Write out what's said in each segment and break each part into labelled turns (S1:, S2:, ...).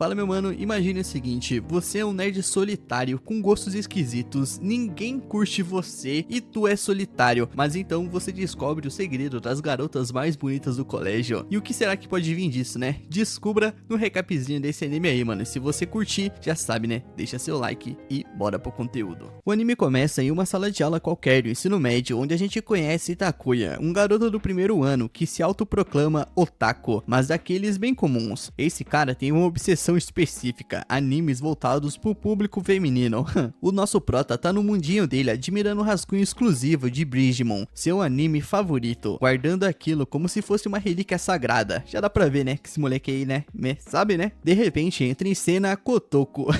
S1: Fala meu mano, imagine o seguinte, você é um nerd solitário com gostos esquisitos, ninguém curte você e tu é solitário, mas então você descobre o segredo das garotas mais bonitas do colégio. E o que será que pode vir disso, né? Descubra no recapzinho desse anime aí, mano. E se você curtir, já sabe, né? Deixa seu like e bora pro conteúdo. O anime começa em uma sala de aula qualquer do ensino médio, onde a gente conhece Takuya, um garoto do primeiro ano que se autoproclama otaku, mas daqueles bem comuns. Esse cara tem uma obsessão específica, animes voltados pro público feminino. O nosso prota tá no mundinho dele admirando o rascunho exclusivo de Bridgemon, seu anime favorito, guardando aquilo como se fosse uma relíquia sagrada. Já dá pra ver, né, que esse moleque aí, né, sabe, né? De repente entra em cena a Kotoko.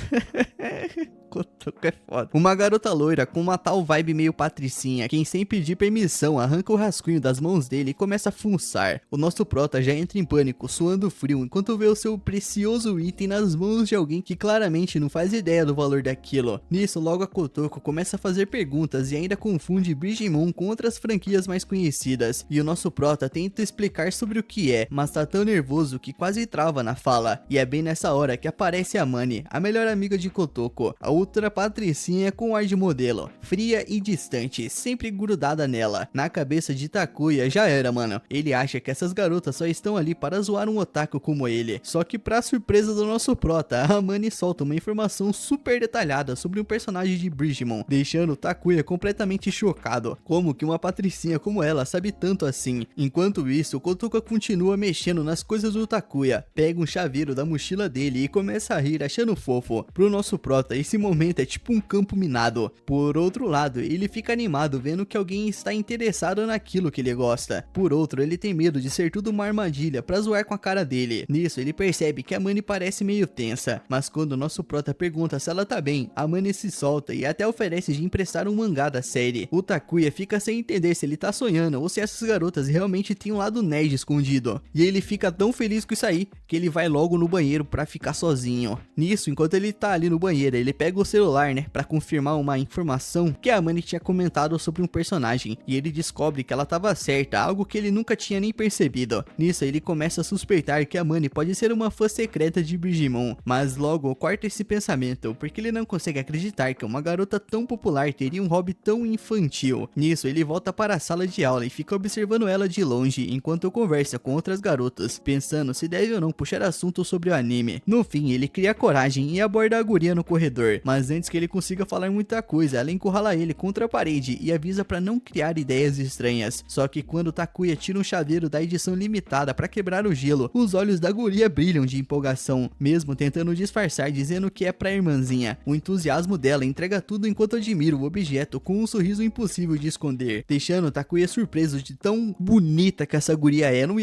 S1: Kotoko é foda. Uma garota loira com uma tal vibe meio patricinha, quem sem pedir permissão arranca o rascunho das mãos dele e começa a fuçar. O nosso prota já entra em pânico, suando frio, enquanto vê o seu precioso item nas mãos de alguém que claramente não faz ideia do valor daquilo. Nisso, logo a Kotoko começa a fazer perguntas e ainda confunde Bridgemon com outras franquias mais conhecidas. E o nosso prota tenta explicar sobre o que é, mas tá tão nervoso que quase trava na fala. E é bem nessa hora que aparece a Mani, a melhor amiga de Kotoko, a outra patricinha com ar de modelo, fria e distante, sempre grudada nela. Na cabeça de Takuya já era, mano. Ele acha que essas garotas só estão ali para zoar um otaku como ele. Só que pra surpresa do nosso prota, a Mani solta uma informação super detalhada sobre um personagem de Bridgemon, deixando Takuya completamente chocado. Como que uma patricinha como ela sabe tanto assim? Enquanto isso, Kotoko continua mexendo nas coisas do Takuya, pega um chaveiro da mochila dele e começa a rir achando fofo. Pro nosso prota, esse momento é tipo um campo minado. Por outro lado, ele fica animado vendo que alguém está interessado naquilo que ele gosta. Por outro, ele tem medo de ser tudo uma armadilha pra zoar com a cara dele. Nisso, ele percebe que a Mani parece meio tensa, mas quando o nosso prota pergunta se ela tá bem, a Mani se solta e até oferece de emprestar um mangá da série. O Takuya fica sem entender se ele tá sonhando ou se essas garotas realmente têm um lado nerd escondido. E ele fica tão feliz com isso aí, que ele vai logo no banheiro pra ficar sozinho. Nisso, enquanto ele tá ali no banheiro, ele pega o celular, né, pra confirmar uma informação que a Mani tinha comentado sobre um personagem, e ele descobre que ela tava certa, algo que ele nunca tinha nem percebido. Nisso, ele começa a suspeitar que a Mani pode ser uma fã secreta de Bridgemon, mas logo corta esse pensamento, porque ele não consegue acreditar que uma garota tão popular teria um hobby tão infantil. Nisso, ele volta para a sala de aula e fica observando ela de longe, enquanto conversa com outras garotas, pensando se deve ou não puxar assunto sobre o anime. No fim, ele cria coragem e aborda a guria no corredor, mas antes que ele consiga falar muita coisa, ela encurrala ele contra a parede e avisa pra não criar ideias estranhas. Só que quando Takuya tira um chaveiro da edição limitada pra quebrar o gelo, os olhos da guria brilham de empolgação, mesmo tentando disfarçar dizendo que é pra irmãzinha. O entusiasmo dela entrega tudo enquanto admira o objeto com um sorriso impossível de esconder, deixando Takuya surpreso de tão bonita que essa guria é. Não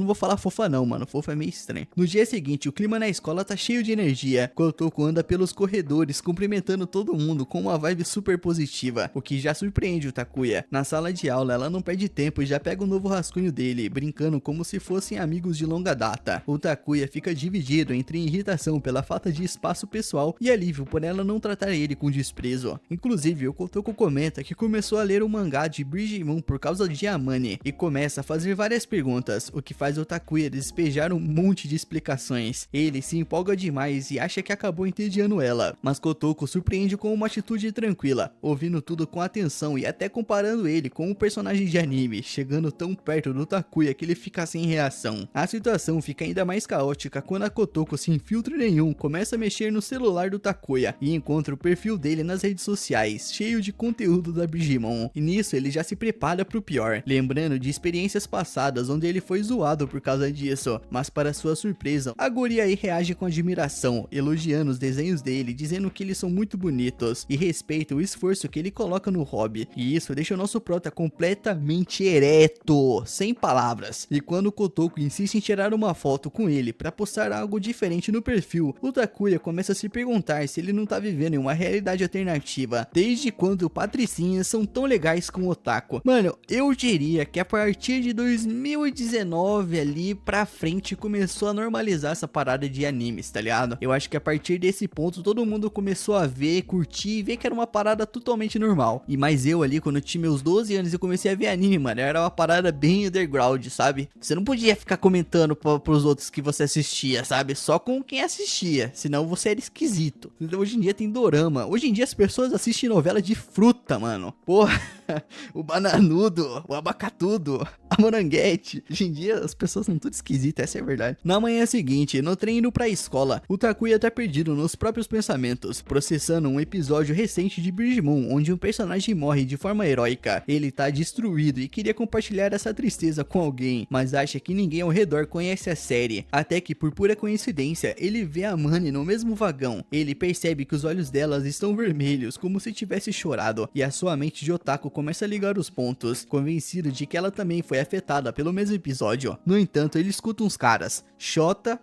S1: vou falar fofa não, mano, fofa é meio estranho. No dia seguinte, o clima na escola tá cheio de energia. Kotoko anda pelos corredores cumprimentando todo mundo com uma vibe super positiva, o que já surpreende o Takuya. Na sala de aula, ela não perde tempo e já pega um novo rascunho dele, brincando como se fossem amigos de longa data. O Takuya fica dividido entre irritação pela falta de espaço pessoal e alívio por ela não tratar ele com desprezo. Inclusive, o Kotoko comenta que começou a ler o mangá de Bridgemon por causa de Amane e começa a fazer várias perguntas, o que faz o Takuya despejar um monte de explicações. Ele se empolga demais e acha que acabou entediando ela, mas Kotoko surpreende com uma atitude tranquila, ouvindo tudo com atenção e até comparando ele com um personagem de anime, chegando tão perto do Takuya que ele fica sem reação. A situação fica ainda mais caótica quando a Kotoko, sem filtro nenhum, começa a mexer no celular do Takuya e encontra o perfil dele nas redes sociais, cheio de conteúdo da Bridgemon. E nisso ele já se prepara pro pior, lembrando de experiências passadas onde ele foi zoado por causa disso, mas para sua surpresa, a guria aí reage com admiração, elogiando os desenhos dele, dizendo que eles são muito bonitos e respeita o esforço que ele coloca no hobby. E isso deixa o nosso prota completamente ereto, sem palavras. E quando o Kotoko insiste em tirar uma foto com ele para postar algo diferente no perfil, o Takuya começa a se perguntar se ele não tá vivendo em uma realidade alternativa. Desde quando patricinhas são tão legais com o otaku? Mano, eu diria que a partir de 2019 ali pra frente começou a normalizar essa parada de animes, tá ligado? Eu acho que a partir desse ponto todo mundo começou começou a ver, curtir e ver que era uma parada totalmente normal. E mais eu ali, quando eu tinha meus 12 anos e comecei a ver anime, mano, era uma parada bem underground, sabe? Você não podia ficar comentando pros outros que você assistia, sabe? Só com quem assistia, senão você era esquisito. Então, hoje em dia tem dorama. Hoje em dia as pessoas assistem novela de fruta, mano. Porra, o bananudo, o abacatudo, a moranguete. Hoje em dia as pessoas são tudo esquisitas, essa é a verdade. Na manhã seguinte, no trem indo pra escola, o Takuya tá perdido nos próprios pensamentos, processando um episódio recente de Bridgemon, onde um personagem morre de forma heróica. Ele tá destruído e queria compartilhar essa tristeza com alguém, mas acha que ninguém ao redor conhece a série. Até que, por pura coincidência, ele vê a Mane no mesmo vagão. Ele percebe que os olhos delas estão vermelhos, como se tivesse chorado, e a sua mente de otaku começa a ligar os pontos, convencido de que ela também foi afetada pelo mesmo episódio. No entanto, ele escuta uns caras, Shota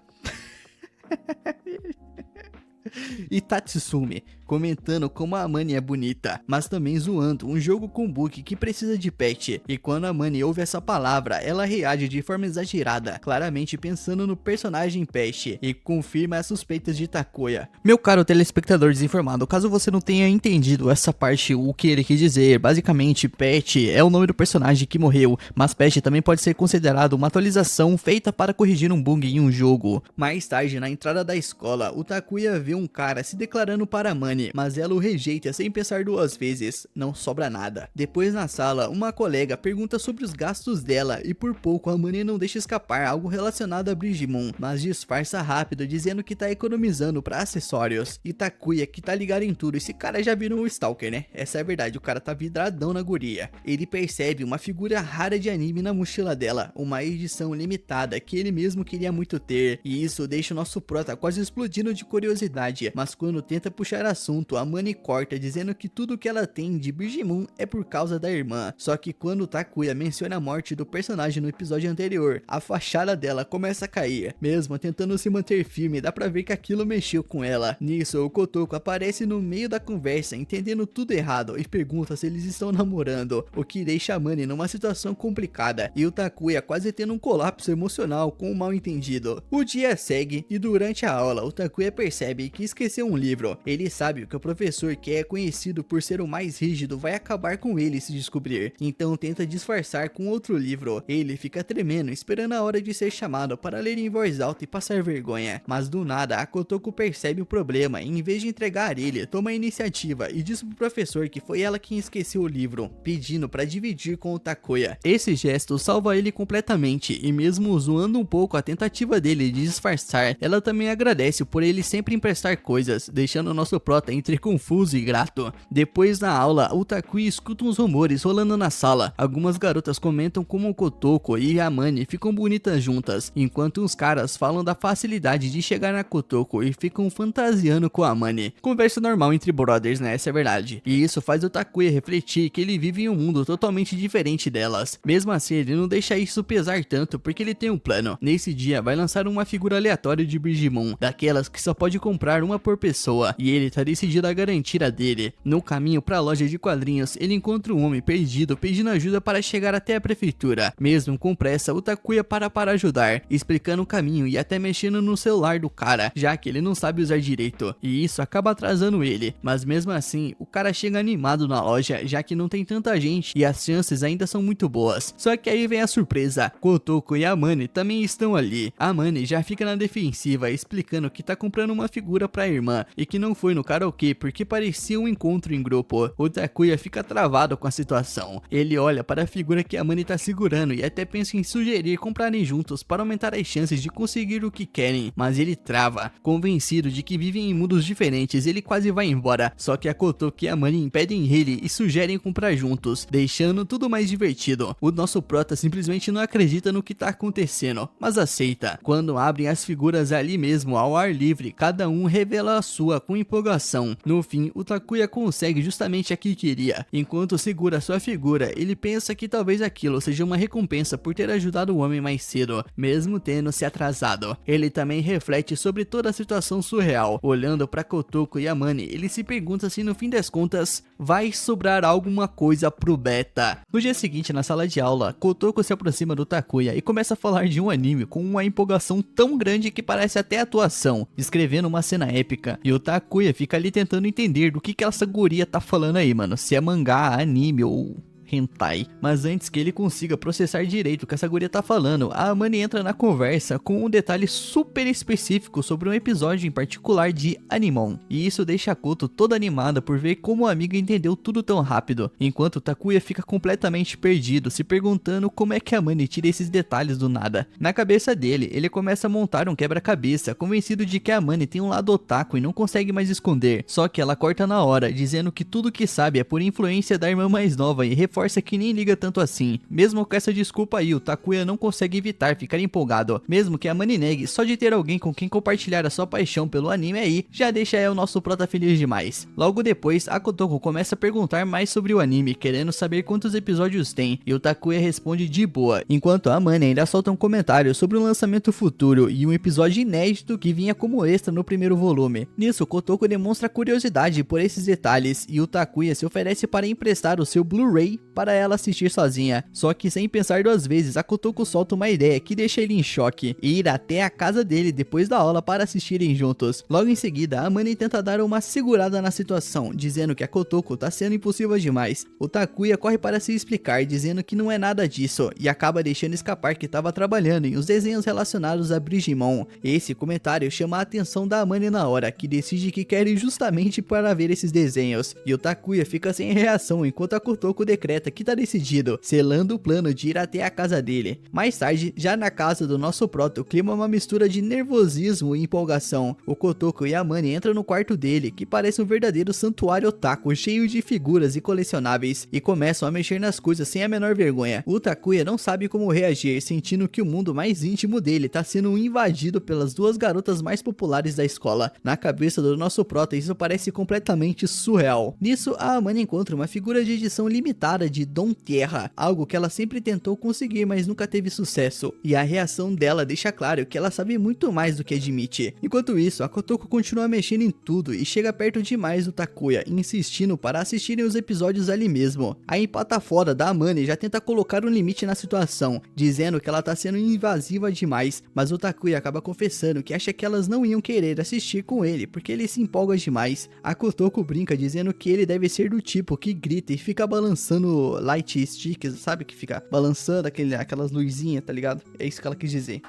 S1: e Tatsumi, comentando como a Mane é bonita, mas também zoando um jogo com bug que precisa de patch. E quando a Mane ouve essa palavra, ela reage de forma exagerada, claramente pensando no personagem patch, e confirma as suspeitas de Takuya. Meu caro telespectador desinformado, caso você não tenha entendido essa parte, o que ele quis dizer, basicamente patch é o nome do personagem que morreu, mas patch também pode ser considerado uma atualização feita para corrigir um bug em um jogo. Mais tarde, na entrada da escola, o Takuya vê um cara se declarando para a Mane, mas ela o rejeita sem pensar duas vezes, não sobra nada. Depois na sala, uma colega pergunta sobre os gastos dela e por pouco a Mane não deixa escapar algo relacionado a Bridgemon, mas disfarça rápido dizendo que tá economizando para acessórios. E Takuya, que tá ligado em tudo, esse cara já virou um stalker, né? Essa é a verdade, o cara tá vidradão na guria. Ele percebe uma figura rara de anime na mochila dela, uma edição limitada que ele mesmo queria muito ter, e isso deixa o nosso prota quase explodindo de curiosidade, mas quando tenta puxar assunto, a Mane corta dizendo que tudo que ela tem de Bridgemon é por causa da irmã. Só que quando o Takuya menciona a morte do personagem no episódio anterior, a fachada dela começa a cair. Mesmo tentando se manter firme, dá pra ver que aquilo mexeu com ela. Nisso, o Kotoko aparece no meio da conversa, entendendo tudo errado, e pergunta se eles estão namorando, o que deixa a Mane numa situação complicada, e o Takuya quase tendo um colapso emocional com o mal entendido. O dia segue, e durante a aula, o Takuya percebe que esqueceu um livro. Ele sabe que o professor, que é conhecido por ser o mais rígido, vai acabar com ele se descobrir, então tenta disfarçar com outro livro. Ele fica tremendo, esperando a hora de ser chamado para ler em voz alta e passar vergonha, mas do nada a Kotoko percebe o problema e em vez de entregar ele, toma a iniciativa e diz pro professor que foi ela quem esqueceu o livro, pedindo para dividir com o Takuya. Esse gesto salva ele completamente, e mesmo zoando um pouco a tentativa dele de disfarçar, ela também agradece por ele sempre emprestar coisas, deixando o nosso prota entre confuso e grato. Depois na aula, o Takuya escuta uns rumores rolando na sala. Algumas garotas comentam como o Kotoko e a Mane ficam bonitas juntas, enquanto uns caras falam da facilidade de chegar na Kotoko e ficam fantasiando com a Mane. Conversa normal entre brothers, né? Essa é verdade. E isso faz o Takuya refletir que ele vive em um mundo totalmente diferente delas. Mesmo assim, ele não deixa isso pesar tanto porque ele tem um plano. Nesse dia, vai lançar uma figura aleatória de Bridgemon, daquelas que só pode comprar uma por pessoa, e ele tá decidido a garantir a dele. No caminho pra loja de quadrinhos, ele encontra um homem perdido pedindo ajuda para chegar até a prefeitura. Mesmo com pressa, o Takuya para ajudar, explicando o caminho e até mexendo no celular do cara, já que ele não sabe usar direito, e isso acaba atrasando ele. Mas mesmo assim, o cara chega animado na loja, já que não tem tanta gente e as chances ainda são muito boas. Só que aí vem a surpresa, Kotoko e a Mane também estão ali. A Mane já fica na defensiva, explicando que tá comprando uma figura pra irmã e que não foi no karaokê porque parecia um encontro em grupo. O Takuya fica travado com a situação. Ele olha para a figura que a Mane tá segurando e até pensa em sugerir comprarem juntos para aumentar as chances de conseguir o que querem, mas ele trava. Convencido de que vivem em mundos diferentes, ele quase vai embora, só que a Kotoko e a Mane impedem ele e sugerem comprar juntos, deixando tudo mais divertido. O nosso prota simplesmente não acredita no que tá acontecendo, mas aceita. Quando abrem as figuras ali mesmo ao ar livre, cada um revela a sua com empolgação. No fim, o Takuya consegue justamente a que queria. Enquanto segura sua figura, ele pensa que talvez aquilo seja uma recompensa por ter ajudado o homem mais cedo, mesmo tendo se atrasado. Ele também reflete sobre toda a situação surreal. Olhando para Kotoko e a Mane, ele se pergunta se no fim das contas vai sobrar alguma coisa pro Beta. No dia seguinte, na sala de aula, Kotoko se aproxima do Takuya e começa a falar de um anime com uma empolgação tão grande que parece até atuação, descrevendo uma cena épica, e o Takuya fica fica ali tentando entender do que essa guria tá falando aí, mano. Se é mangá, anime ou hentai. Mas antes que ele consiga processar direito o que essa guria tá falando, a Amane entra na conversa com um detalhe super específico sobre um episódio em particular de Animon. E isso deixa a Koto toda animada por ver como a amiga entendeu tudo tão rápido, enquanto Takuya fica completamente perdido, se perguntando como é que a Amane tira esses detalhes do nada. Na cabeça dele, ele começa a montar um quebra-cabeça, convencido de que a Amane tem um lado otaku e não consegue mais esconder. Só que ela corta na hora, dizendo que tudo que sabe é por influência da irmã mais nova e reforça que nem liga tanto assim. Mesmo com essa desculpa aí, o Takuya não consegue evitar ficar empolgado, mesmo que a Amane negue. Só de ter alguém com quem compartilhar a sua paixão pelo anime aí, já deixa o nosso prota feliz demais. Logo depois, a Kotoko começa a perguntar mais sobre o anime, querendo saber quantos episódios tem, e o Takuya responde de boa, enquanto a Amane ainda solta um comentário sobre um lançamento futuro e um episódio inédito que vinha como extra no primeiro volume. Nisso, Kotoko demonstra curiosidade por esses detalhes, e o Takuya se oferece para emprestar o seu Blu-ray para ela assistir sozinha. Só que sem pensar duas vezes, a Kotoko solta uma ideia que deixa ele em choque, e ir até a casa dele depois da aula para assistirem juntos. Logo em seguida, a Amane tenta dar uma segurada na situação, dizendo que a Kotoko tá sendo impulsiva demais. O Takuya corre para se explicar, dizendo que não é nada disso, e acaba deixando escapar que estava trabalhando em os desenhos relacionados a Brigimon. Esse comentário chama a atenção da Amane na hora, que decide que quer ir justamente para ver esses desenhos, e o Takuya fica sem reação enquanto a Kotoko decreta que tá decidido, selando o plano de ir até a casa dele. Mais tarde, já na casa do nosso prota, o clima é uma mistura de nervosismo e empolgação. O Kotoko e a Amane entram no quarto dele, que parece um verdadeiro santuário otaku, cheio de figuras e colecionáveis, e começam a mexer nas coisas sem a menor vergonha. O Takuya não sabe como reagir, sentindo que o mundo mais íntimo dele tá sendo invadido pelas duas garotas mais populares da escola. Na cabeça do nosso prota, isso parece completamente surreal. Nisso, a Amane encontra uma figura de edição limitada de Don Terra, algo que ela sempre tentou conseguir, mas nunca teve sucesso, e a reação dela deixa claro que ela sabe muito mais do que admite. Enquanto isso, a Kotoko continua mexendo em tudo e chega perto demais do Takuya, insistindo para assistirem os episódios ali mesmo. A empata fora da Amane já tenta colocar um limite na situação, dizendo que ela tá sendo invasiva demais, mas o Takuya acaba confessando que acha que elas não iam querer assistir com ele, porque ele se empolga demais. A Kotoko brinca dizendo que ele deve ser do tipo que grita e fica balançando light sticks, sabe, que fica balançando aquelas luzinhas, tá ligado? É isso que ela quis dizer.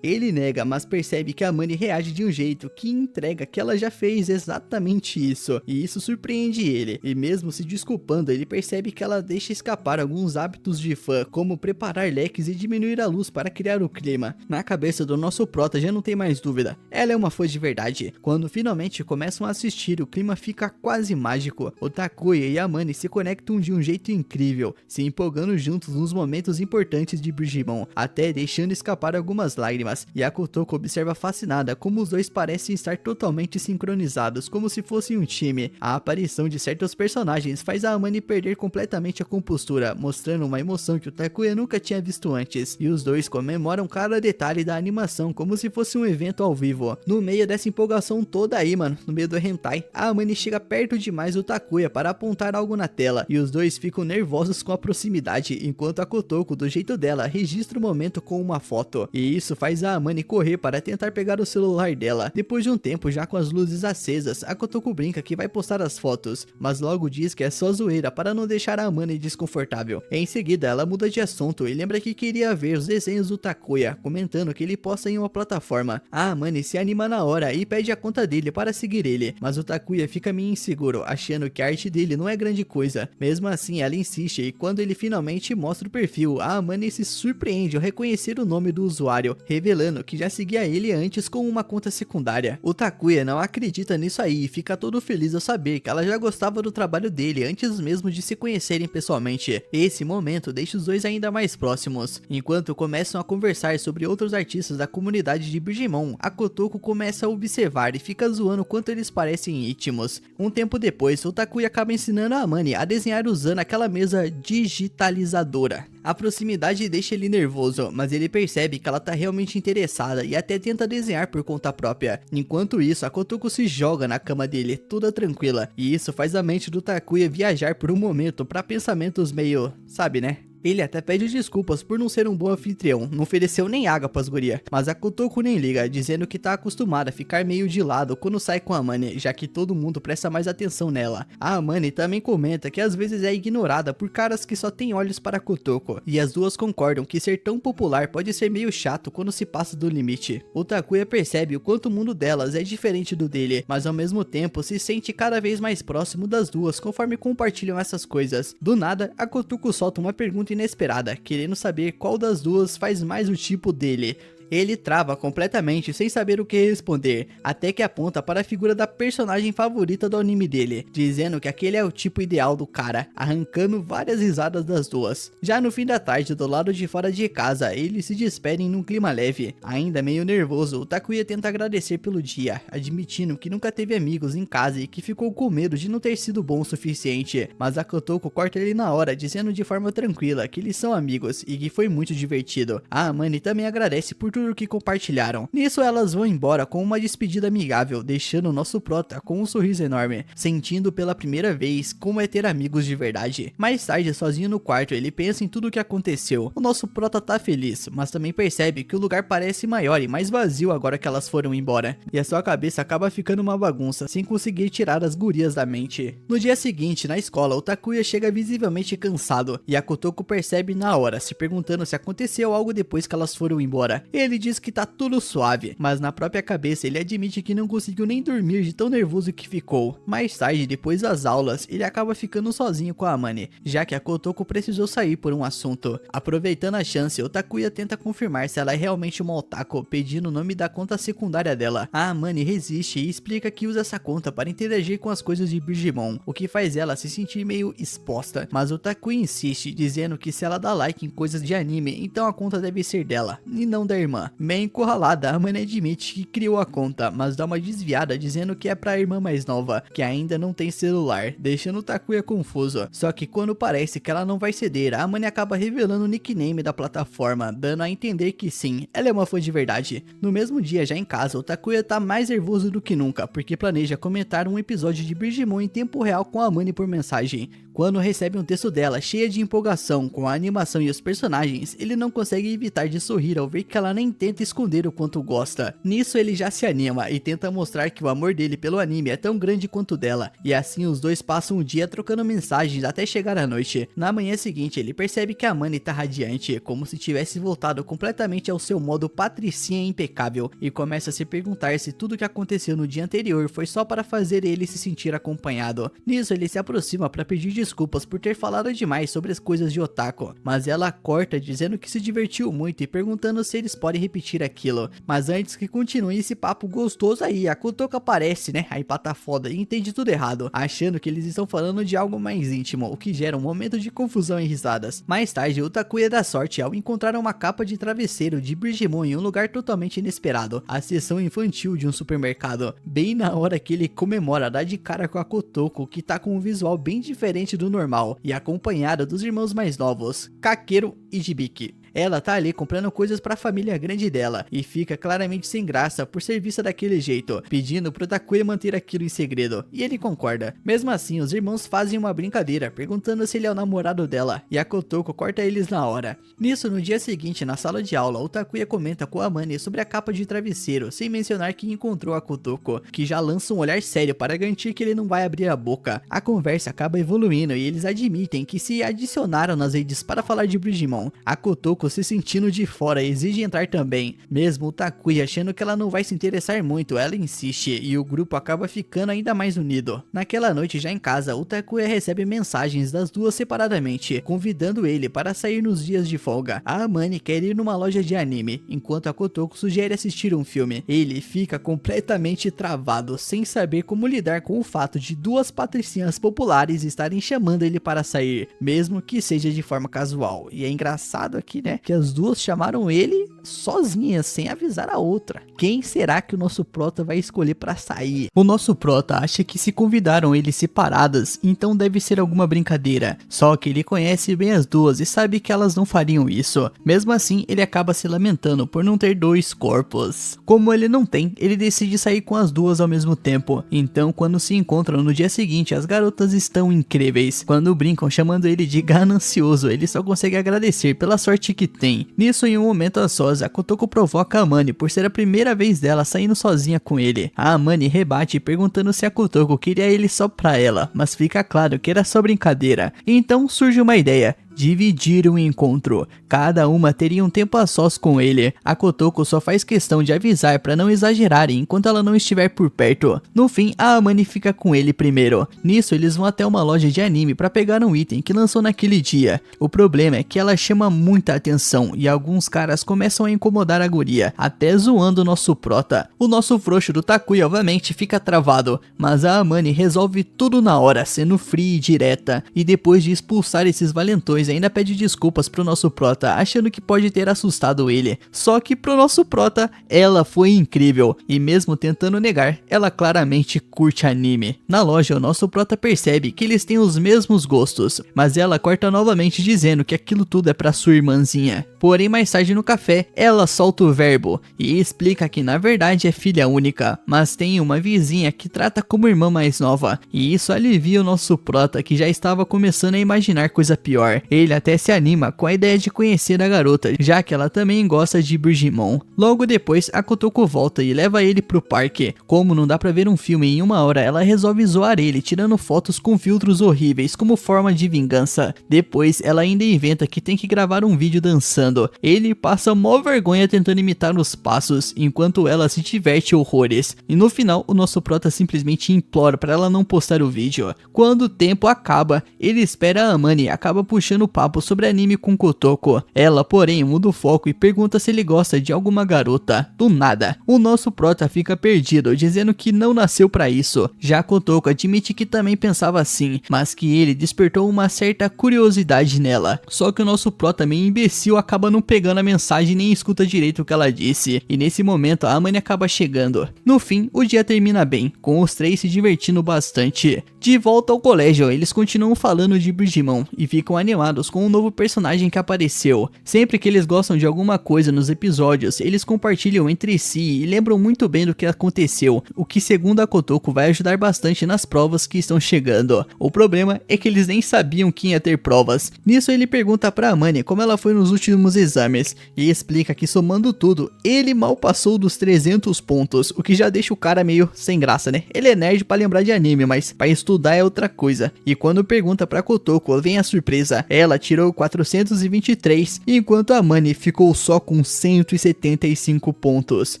S1: Ele nega, mas percebe que a Amane reage de um jeito que entrega que ela já fez exatamente isso, e isso surpreende ele, e mesmo se desculpando, ele percebe que ela deixa escapar alguns hábitos de fã, como preparar leques e diminuir a luz para criar o clima. Na cabeça do nosso prota já não tem mais dúvida, ela é uma fã de verdade. Quando finalmente começam a assistir, o clima fica quase mágico. O Takuya e a Amane se conectam de um jeito incrível, se empolgando juntos nos momentos importantes de Brigimon, até deixando escapar algumas lágrimas. E a Kotoko observa fascinada como os dois parecem estar totalmente sincronizados, como se fossem um time. A aparição de certos personagens faz a Amane perder completamente a compostura, mostrando uma emoção que o Takuya nunca tinha visto antes, e os dois comemoram cada detalhe da animação como se fosse um evento ao vivo. No meio dessa empolgação toda aí, mano, no meio do hentai, a Amane chega perto demais do Takuya para apontar algo na tela, e os dois ficam nervosos com a proximidade, enquanto a Kotoko, do jeito dela, registra o momento com uma foto, e isso faz a Amane correr para tentar pegar o celular dela. Depois de um tempo, já com as luzes acesas, a Kotoko brinca que vai postar as fotos, mas logo diz que é só zoeira para não deixar a Amane desconfortável. Em seguida, ela muda de assunto e lembra que queria ver os desenhos do Takuya, comentando que ele posta em uma plataforma. A Amane se anima na hora e pede a conta dele para seguir ele, mas o Takuya fica meio inseguro, achando que a arte dele não é grande coisa. Mesmo assim, ela insiste, e quando ele finalmente mostra o perfil, a Amane se surpreende ao reconhecer o nome do usuário, revelando que já seguia ele antes com uma conta secundária. O Takuya não acredita nisso aí e fica todo feliz ao saber que ela já gostava do trabalho dele antes mesmo de se conhecerem pessoalmente. Esse momento deixa os dois ainda mais próximos. Enquanto começam a conversar sobre outros artistas da comunidade de Brigimon, a Kotoko começa a observar e fica zoando quanto eles parecem íntimos. Um tempo depois, o Takuya acaba ensinando a Amane a desenhar usando aquela mesa digitalizadora. A proximidade deixa ele nervoso, mas ele percebe que ela tá realmente interessada e até tenta desenhar por conta própria. Enquanto isso, a Kotoko se joga na cama dele, toda tranquila, e isso faz a mente do Takuya viajar por um momento para pensamentos meio, sabe, né? Ele até pede desculpas por não ser um bom anfitrião, não ofereceu nem água pras guria, mas a Kotoko nem liga, dizendo que tá acostumada a ficar meio de lado quando sai com a Amane, já que todo mundo presta mais atenção nela. A Amane também comenta que às vezes é ignorada por caras que só têm olhos para a Kotoko, e as duas concordam que ser tão popular pode ser meio chato quando se passa do limite. O Takuya percebe o quanto o mundo delas é diferente do dele, mas ao mesmo tempo se sente cada vez mais próximo das duas conforme compartilham essas coisas. Do nada, a Kotoko solta uma pergunta inesperada, querendo saber qual das duas faz mais o tipo dele. Ele trava completamente sem saber o que responder, até que aponta para a figura da personagem favorita do anime dele, dizendo que aquele é o tipo ideal do cara, arrancando várias risadas das duas. Já no fim da tarde, do lado de fora de casa, eles se despedem num clima leve. Ainda meio nervoso, o Takuya tenta agradecer pelo dia, admitindo que nunca teve amigos em casa e que ficou com medo de não ter sido bom o suficiente, mas a Kotoko corta ele na hora, dizendo de forma tranquila que eles são amigos e que foi muito divertido. A Amane também agradece por tudo que compartilharam. Nisso elas vão embora com uma despedida amigável, deixando o nosso prota com um sorriso enorme, sentindo pela primeira vez como é ter amigos de verdade. Mais tarde, sozinho no quarto, ele pensa em tudo o que aconteceu. O nosso prota tá feliz, mas também percebe que o lugar parece maior e mais vazio agora que elas foram embora, e a sua cabeça acaba ficando uma bagunça, sem conseguir tirar as gurias da mente. No dia seguinte, na escola, o Takuya chega visivelmente cansado, e a Kotoko percebe na hora, se perguntando se aconteceu algo depois que elas foram embora. Ele diz que tá tudo suave, mas na própria cabeça ele admite que não conseguiu nem dormir de tão nervoso que ficou. Mais tarde, depois das aulas, ele acaba ficando sozinho com a Amane, já que a Kotoko precisou sair por um assunto. Aproveitando a chance, o Takuya tenta confirmar se ela é realmente uma otaku, pedindo o nome da conta secundária dela. A Amane resiste e explica que usa essa conta para interagir com as coisas de Bridgemon, o que faz ela se sentir meio exposta, mas o Takuya insiste, dizendo que se ela dá like em coisas de anime, então a conta deve ser dela, e não da irmã. Meio encurralada, a Amane admite que criou a conta, mas dá uma desviada dizendo que é pra irmã mais nova, que ainda não tem celular, deixando o Takuya confuso. Só que quando parece que ela não vai ceder, a Amane acaba revelando o nickname da plataforma, dando a entender que sim, ela é uma fã de verdade. No mesmo dia, já em casa, o Takuya tá mais nervoso do que nunca, porque planeja comentar um episódio de Bridgemon em tempo real com a Amane por mensagem. Quando recebe um texto dela cheia de empolgação com a animação e os personagens, ele não consegue evitar de sorrir ao ver que ela nem tenta esconder o quanto gosta. Nisso ele já se anima e tenta mostrar que o amor dele pelo anime é tão grande quanto dela, e assim os dois passam o dia trocando mensagens até chegar à noite. Na manhã seguinte ele percebe que a Amane tá radiante, como se tivesse voltado completamente ao seu modo patricinha impecável, e começa a se perguntar se tudo que aconteceu no dia anterior foi só para fazer ele se sentir acompanhado. Nisso ele se aproxima para pedir desculpas por ter falado demais sobre as coisas de otaku, mas ela corta dizendo que se divertiu muito e perguntando se eles podem repetir aquilo. Mas antes que continue esse papo gostoso aí, a Kotoko aparece, né, aí pata foda, e entende tudo errado, achando que eles estão falando de algo mais íntimo, o que gera um momento de confusão e risadas. Mais tarde, o Takuya dá sorte ao encontrar uma capa de travesseiro de Bridgemon em um lugar totalmente inesperado, a seção infantil de um supermercado. Bem na hora que ele comemora, dá de cara com a Kotoko, que tá com um visual bem diferente do normal, e acompanhada dos irmãos mais novos, Kakeru e Hibiki. Ela tá ali comprando coisas pra família grande dela, e fica claramente sem graça por ser vista daquele jeito, pedindo pro Takuya manter aquilo em segredo, e ele concorda. Mesmo assim, os irmãos fazem uma brincadeira, perguntando se ele é o namorado dela, e a Kotoko corta eles na hora. Nisso, no dia seguinte, na sala de aula, o Takuya comenta com a Amane sobre a capa de travesseiro, sem mencionar que encontrou a Kotoko, que já lança um olhar sério para garantir que ele não vai abrir a boca. A conversa acaba evoluindo e eles admitem que se adicionaram nas redes para falar de Bridgemon. A Kotoko, se sentindo de fora, exige entrar também. Mesmo o Takuya achando que ela não vai se interessar muito, ela insiste e o grupo acaba ficando ainda mais unido. Naquela noite, já em casa, o Takuya recebe mensagens das duas separadamente, convidando ele para sair nos dias de folga. A Amane quer ir numa loja de anime, enquanto a Kotoko sugere assistir um filme. Ele fica completamente travado, sem saber como lidar com o fato de duas patricinhas populares estarem chamando ele para sair, mesmo que seja de forma casual. E é engraçado aqui, né,
S2: né? Que as duas chamaram ele sozinhas, sem avisar a outra. Quem será que o nosso prota vai escolher pra sair?
S1: O nosso prota acha que se convidaram eles separadas, então deve ser alguma brincadeira. Só que ele conhece bem as duas e sabe que elas não fariam isso. Mesmo assim, ele acaba se lamentando por não ter dois corpos. Como ele não tem, ele decide sair com as duas ao mesmo tempo. Então, quando se encontram no dia seguinte, as garotas estão incríveis. Quando brincam chamando ele de ganancioso, ele só consegue agradecer pela sorte que tem. Nisso, em um momento a sós, a Kotoko provoca a Amane por ser a primeira vez dela saindo sozinha com ele. A Amane rebate perguntando se a Kotoko queria ele só pra ela, mas fica claro que era só brincadeira. Então surge uma ideia: dividir o encontro. Cada uma teria um tempo a sós com ele. A Kotoko só faz questão de avisar para não exagerarem enquanto ela não estiver por perto. No fim, a Amane fica com ele primeiro. Nisso, eles vão até uma loja de anime para pegar um item que lançou naquele dia. O problema é que ela chama muita atenção e alguns caras começam a incomodar a guria, até zoando o nosso prota. O nosso frouxo do Takuya obviamente fica travado, mas a Amane resolve tudo na hora, sendo fria e direta, e depois de expulsar esses valentões ainda pede desculpas pro nosso prota, achando que pode ter assustado ele. Só que pro nosso prota, ela foi incrível, e mesmo tentando negar, ela claramente curte anime. Na loja, o nosso prota percebe que eles têm os mesmos gostos, mas ela corta novamente dizendo que aquilo tudo é pra sua irmãzinha. Porém, mais tarde no café, ela solta o verbo e explica que na verdade é filha única, mas tem uma vizinha que trata como irmã mais nova, e isso alivia o nosso prota, que já estava começando a imaginar coisa pior. Ele até se anima com a ideia de conhecer a garota, já que ela também gosta de Brigimon. Logo depois, a Kotoko volta e leva ele pro parque. Como não dá pra ver um filme em uma hora, ela resolve zoar ele, tirando fotos com filtros horríveis como forma de vingança. Depois, ela ainda inventa que tem que gravar um vídeo dançando. Ele passa mó vergonha tentando imitar os passos, enquanto ela se diverte horrores. E no final, o nosso prota simplesmente implora pra ela não postar o vídeo. Quando o tempo acaba, ele espera a Amane e acaba puxando papo sobre anime com Kotoko. Ela, porém, muda o foco e pergunta se ele gosta de alguma garota. Do nada, o nosso prota fica perdido, dizendo que não nasceu pra isso. Já Kotoko admite que também pensava assim, mas que ele despertou uma certa curiosidade nela. Só que o nosso prota, meio imbecil, acaba não pegando a mensagem nem escuta direito o que ela disse. E nesse momento, a Amane acaba chegando. No fim, o dia termina bem, com os três se divertindo bastante. De volta ao colégio, eles continuam falando de Brigimon e ficam animados com um novo personagem que apareceu. Sempre que eles gostam de alguma coisa nos episódios, eles compartilham entre si e lembram muito bem do que aconteceu, o que segundo a Kotoko vai ajudar bastante nas provas que estão chegando. O problema é que eles nem sabiam que ia ter provas. Nisso ele pergunta pra Amane como ela foi nos últimos exames e explica que somando tudo, ele mal passou dos 300 pontos, o que já deixa o cara meio sem graça, né? Ele é nerd pra lembrar de anime, mas pra estudar é outra coisa. E quando pergunta pra Kotoko, vem a surpresa. Ela tirou 423, enquanto a Amane ficou só com 175 pontos.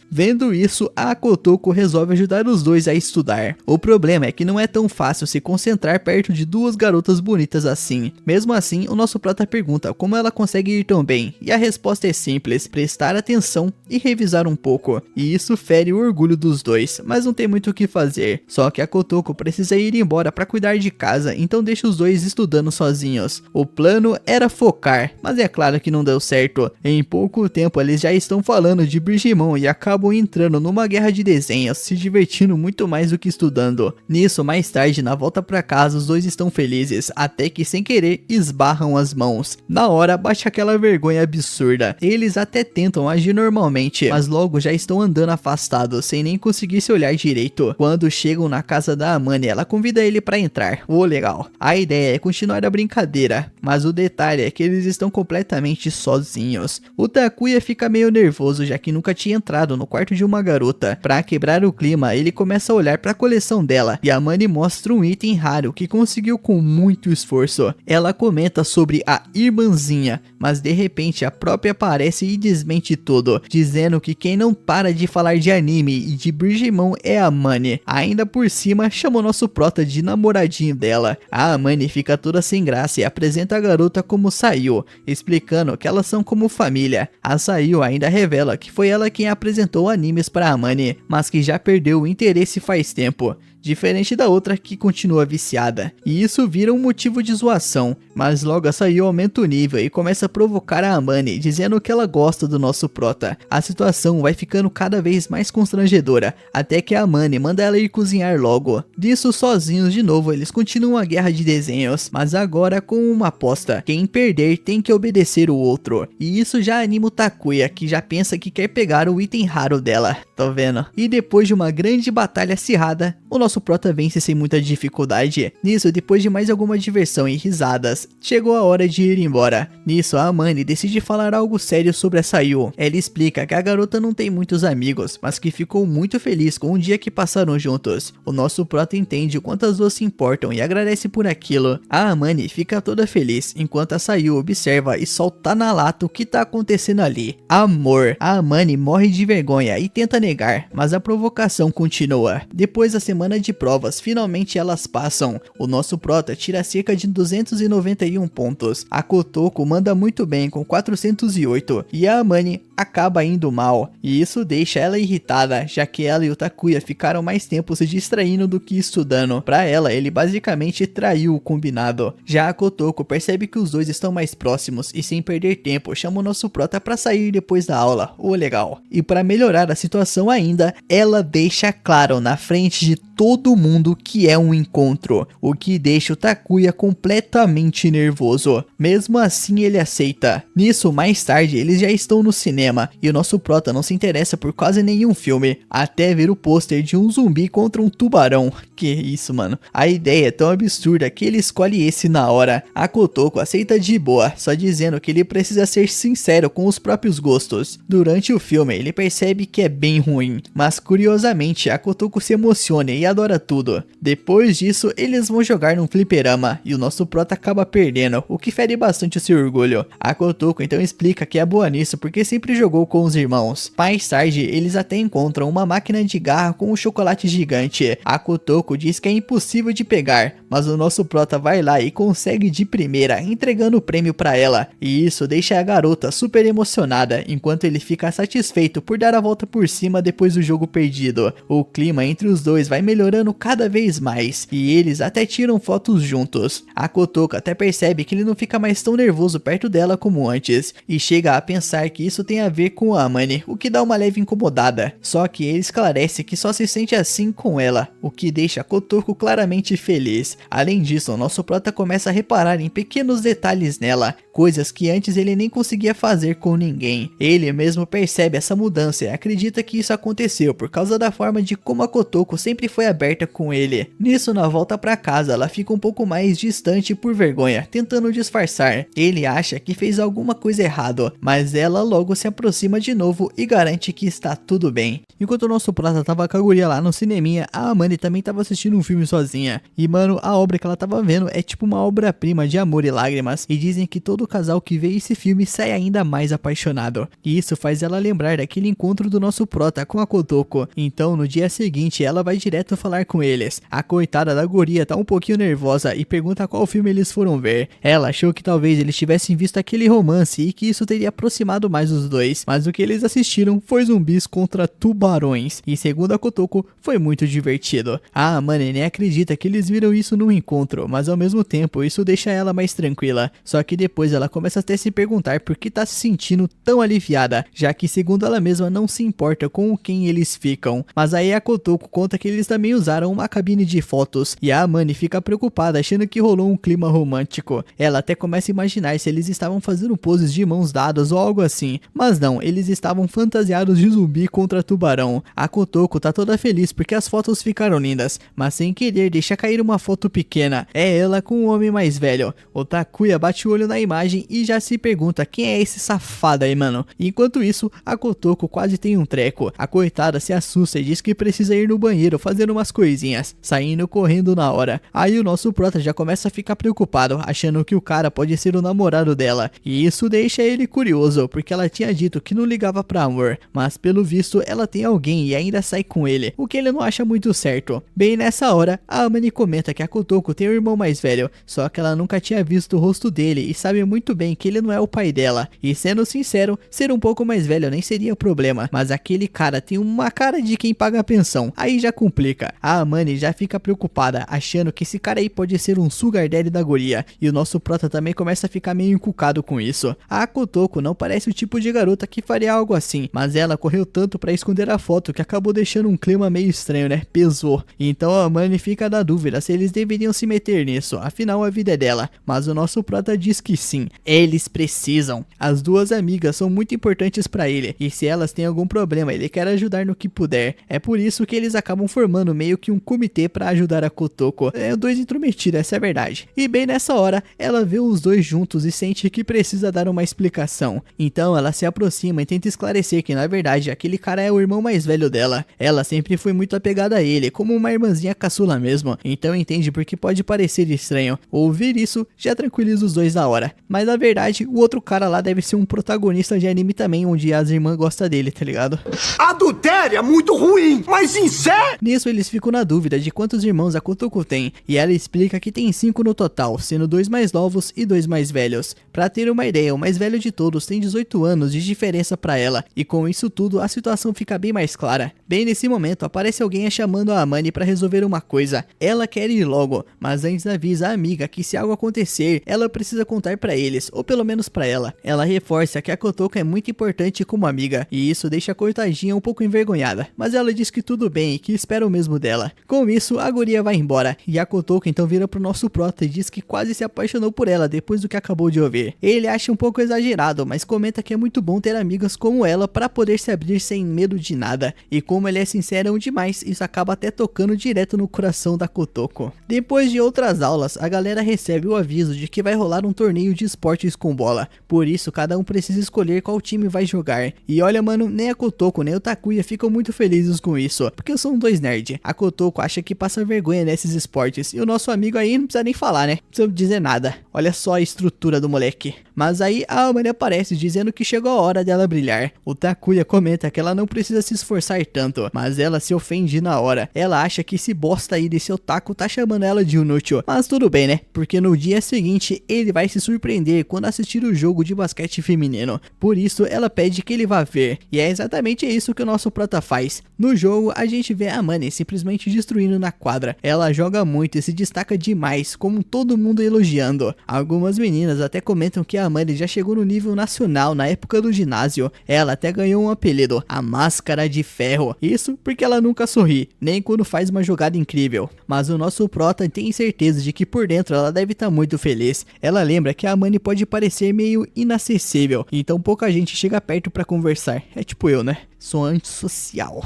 S1: Vendo isso, a Kotoko resolve ajudar os dois a estudar. O problema é que não é tão fácil se concentrar perto de duas garotas bonitas assim. Mesmo assim, o nosso prota pergunta como ela consegue ir tão bem, e a resposta é simples: prestar atenção e revisar um pouco. E isso fere o orgulho dos dois, mas não tem muito o que fazer. Só que a Kotoko precisa ir embora para cuidar de casa, então deixa os dois estudando sozinhos. O plano era focar, mas é claro que não deu certo. Em pouco tempo eles já estão falando de Brigimon e acabam entrando numa guerra de desenhos, se divertindo muito mais do que estudando. Nisso, mais tarde, na volta para casa, os dois estão felizes, até que sem querer esbarram as mãos. Na hora, bate aquela vergonha absurda. Eles até tentam agir normalmente, mas logo já estão andando afastados, sem nem conseguir se olhar direito. Quando chegam na casa da Amane, ela convida ele para entrar. Legal. A ideia é continuar a brincadeira, mas o detalhe é que eles estão completamente sozinhos. O Takuya fica meio nervoso, já que nunca tinha entrado no quarto de uma garota. Pra quebrar o clima, ele começa a olhar para a coleção dela, e a Amane mostra um item raro que conseguiu com muito esforço. Ela comenta sobre a irmãzinha, mas de repente a própria aparece e desmente tudo, dizendo que quem não para de falar de anime e de Brigimon é a Amane. Ainda por cima, chamou nosso prota de namoradinho dela. A Amane fica toda sem graça e apresenta a garota como Sayu, explicando que elas são como família. A Sayu ainda revela que foi ela quem apresentou animes para Amane, mas que já perdeu o interesse faz tempo.
S2: diferente da outra que continua viciada. E isso vira um motivo de zoação, mas logo a Sayu aumenta o nível e começa a provocar a Amane, dizendo que ela gosta do nosso prota. A situação vai ficando cada vez mais constrangedora, até que a Amane manda ela ir cozinhar logo. Disso, sozinhos de novo, eles continuam a guerra de desenhos, mas agora com uma aposta: quem perder tem que obedecer o outro. E isso já anima o Takuya, que já pensa que quer pegar o item raro dela, tô vendo. E depois de uma grande batalha acirrada, o nosso prota vence sem muita dificuldade. Nisso, depois de mais alguma diversão e risadas, chegou a hora de ir embora. Nisso, a Amane decide falar algo sério sobre a Sayu. Ela explica que a garota não tem muitos amigos, mas que ficou muito feliz com o dia que passaram juntos. O nosso prota entende o quanto as duas se importam e agradece por aquilo. A Amane fica toda feliz, enquanto a Sayu observa e solta na lata o que tá acontecendo ali. Amor. A Amane morre de vergonha e tenta negar, mas a provocação continua. Depois da semana de provas, finalmente elas passam. O nosso prota tira cerca de 291 pontos. A Kotoko manda muito bem com 408 e a Amane acaba indo mal. E isso deixa ela irritada, já que ela e o Takuya ficaram mais tempo se distraindo do que estudando. Pra ela, ele basicamente traiu o combinado. Já a Kotoko percebe que os dois estão mais próximos e, sem perder tempo, chama o nosso prota pra sair depois da aula. Legal. E pra melhorar a situação ainda, ela deixa claro na frente de todo mundo que é um encontro, o que deixa o Takuya completamente nervoso. Mesmo assim, ele aceita. Nisso, mais tarde, eles já estão no cinema e o nosso prota não se interessa por quase nenhum filme, até ver o pôster de um zumbi contra um tubarão. Que isso, mano. A ideia é tão absurda que ele escolhe esse na hora. A Kotoko aceita de boa, só dizendo que ele precisa ser sincero com os próprios gostos. Durante o filme, ele percebe que é bem ruim, mas curiosamente, a Kotoko se emociona e adora tudo. Depois disso, eles vão jogar num fliperama e o nosso prota acaba perdendo, o que fere bastante o seu orgulho. A Kotoko então explica que é boa nisso porque sempre jogou com os irmãos. Mais tarde, eles até encontram uma máquina de garra com um chocolate gigante. A Kotoko diz que é impossível de pegar, mas o nosso prota vai lá e consegue de primeira, entregando o prêmio pra ela. E isso deixa a garota super emocionada, enquanto ele fica satisfeito por dar a volta por cima depois do jogo perdido. O clima entre os dois vai melhorando cada vez mais, e eles até tiram fotos juntos. A Kotoko até percebe que ele não fica mais tão nervoso perto dela como antes, e chega a pensar que isso tem a ver com a Amane, o que dá uma leve incomodada. Só que ele esclarece que só se sente assim com ela, o que deixa a Kotoko claramente feliz. Além disso, o nosso prota começa a reparar em pequenos detalhes nela, coisas que antes ele nem conseguia fazer com ninguém. Ele mesmo percebe essa mudança e acredita que isso aconteceu por causa da forma de como a Kotoko sempre foi aberta com ele. Nisso, na volta pra casa, ela fica um pouco mais distante por vergonha, tentando disfarçar. Ele acha que fez alguma coisa errada, mas ela logo se aproxima de novo e garante que está tudo bem. Enquanto o nosso prata tava com a guria lá no cineminha, a Amane também tava assistindo um filme sozinha. E mano, a obra que ela tava vendo é tipo uma obra-prima de amor e lágrimas, e dizem que todo casal que vê esse filme sai ainda mais apaixonado. E isso faz ela lembrar daquele encontro do nosso prota com a Kotoko. Então no dia seguinte ela vai direto falar com eles. A coitada da guria tá um pouquinho nervosa e pergunta qual filme eles foram ver. Ela achou que talvez eles tivessem visto aquele romance e que isso teria aproximado mais os dois, mas o que eles assistiram foi zumbis contra tubarões, e segundo a Kotoko, foi muito divertido. A Amane nem acredita que eles viram isso num encontro, mas ao mesmo tempo isso deixa ela mais tranquila. Só que depois ela começa até a se perguntar por que tá se sentindo tão aliviada, já que segundo ela mesma não se importa com quem eles ficam. Mas aí a Kotoko conta que eles também usaram uma cabine de fotos, e a Amane fica preocupada achando que rolou um clima romântico. Ela até começa a imaginar se eles estavam fazendo poses de mãos dadas ou algo assim, mas não, eles estavam fantasiados de zumbi contra tubarão. A Kotoko tá toda feliz porque as fotos ficaram lindas, mas sem querer deixa cair uma foto pequena. É ela com um homem mais velho. O Takuya bate o olho na imagem e já se pergunta quem é esse safado aí, mano. Enquanto isso, a Kotoko quase tem um treco. A coitada se assusta e diz que precisa ir no banheiro fazer umas coisinhas, saindo correndo na hora. Aí o nosso prota já começa a ficar preocupado, achando que o cara pode ser o namorado dela, e isso deixa ele curioso, porque ela tinha dito que não ligava pra amor, mas pelo visto ela tem alguém e ainda sai com ele, o que ele não acha muito certo. Bem nessa hora, a Amane comenta que a Kotoko tem um irmão mais velho, só que ela nunca tinha visto o rosto dele e sabe muito muito bem que ele não é o pai dela. E sendo sincero, ser um pouco mais velho nem seria problema, mas aquele cara tem uma cara de quem paga a pensão, aí já complica. A Amani já fica preocupada, achando que esse cara aí pode ser um sugar daddy da guria, e o nosso prota também começa a ficar meio encucado com isso. A Kotoko não parece o tipo de garota que faria algo assim, mas ela correu tanto pra esconder a foto que acabou deixando um clima meio estranho, né? Pesou. Então a Amani fica na dúvida se eles deveriam se meter nisso, afinal a vida é dela, mas o nosso prota diz que sim, eles precisam. As duas amigas são muito importantes pra ele, e se elas têm algum problema, ele quer ajudar no que puder. É por isso que eles acabam formando meio que um comitê pra ajudar a Kotoko. É dois intrometidos, essa é a verdade. E bem nessa hora, ela vê os dois juntos e sente que precisa dar uma explicação. Então ela se aproxima e tenta esclarecer que na verdade aquele cara é o irmão mais velho dela. Ela sempre foi muito apegada a ele, como uma irmãzinha caçula mesmo. Então entende porque pode parecer estranho. Ouvir isso já tranquiliza os dois na hora. Mas na verdade, o outro cara lá deve ser um protagonista de anime também, onde as irmãs gostam dele, tá ligado?
S3: Adultério é muito ruim, mas sincero!
S2: Nisso eles ficam na dúvida de quantos irmãos a Kotoko tem, e ela explica que tem 5 no total, sendo 2 mais novos e 2 mais velhos. Pra ter uma ideia, o mais velho de todos tem 18 anos de diferença pra ela, e com isso tudo a situação fica bem mais clara. Bem nesse momento aparece alguém chamando a Amani pra resolver uma coisa. Ela quer ir logo, mas antes avisa a amiga que se algo acontecer, ela precisa contar pra eles, ou pelo menos pra ela. Ela reforça que a Kotoko é muito importante como amiga, e isso deixa a Cortadinha um pouco envergonhada, mas ela diz que tudo bem e que espera o mesmo dela. Com isso, a guria vai embora, e a Kotoko então vira pro nosso prota e diz que quase se apaixonou por ela depois do que acabou de ouvir. Ele acha um pouco exagerado, mas comenta que é muito bom ter amigas como ela para poder se abrir sem medo de nada, e como ele é sincero demais, isso acaba até tocando direto no coração da Kotoko. Depois de outras aulas, a galera recebe o aviso de que vai rolar um torneio de esportes com bola, por isso cada um precisa escolher qual time vai jogar. E olha mano, nem a Kotoko nem o Takuya ficam muito felizes com isso, porque são dois nerds. A Kotoko acha que passa vergonha nesses esportes, e o nosso amigo aí não precisa nem falar, né? Não precisa dizer nada. Olha só a estrutura do moleque. Mas aí a Amani aparece dizendo que chegou a hora dela brilhar. O Takuya comenta que ela não precisa se esforçar tanto, mas ela se ofende na hora. Ela acha que esse bosta aí desse otaku tá chamando ela de inútil. Mas tudo bem, né? Porque no dia seguinte ele vai se surpreender quando assistir o jogo de basquete feminino. Por isso ela pede que ele vá ver. E é exatamente isso que o nosso prota faz. No jogo a gente vê a Amani simplesmente destruindo na quadra. Ela joga muito e se destaca demais, como todo mundo elogiando. Algumas meninas até comentam que a Amani já chegou no nível nacional na época do ginásio. Ela até ganhou um apelido, a Máscara de Ferro. Isso porque ela nunca sorri, nem quando faz uma jogada incrível. Mas o nosso prota tem certeza de que por dentro ela deve estar muito feliz. Ela lembra que a Amani pode parecer meio inacessível, então pouca gente chega perto pra conversar. É tipo eu, né? Sou antissocial.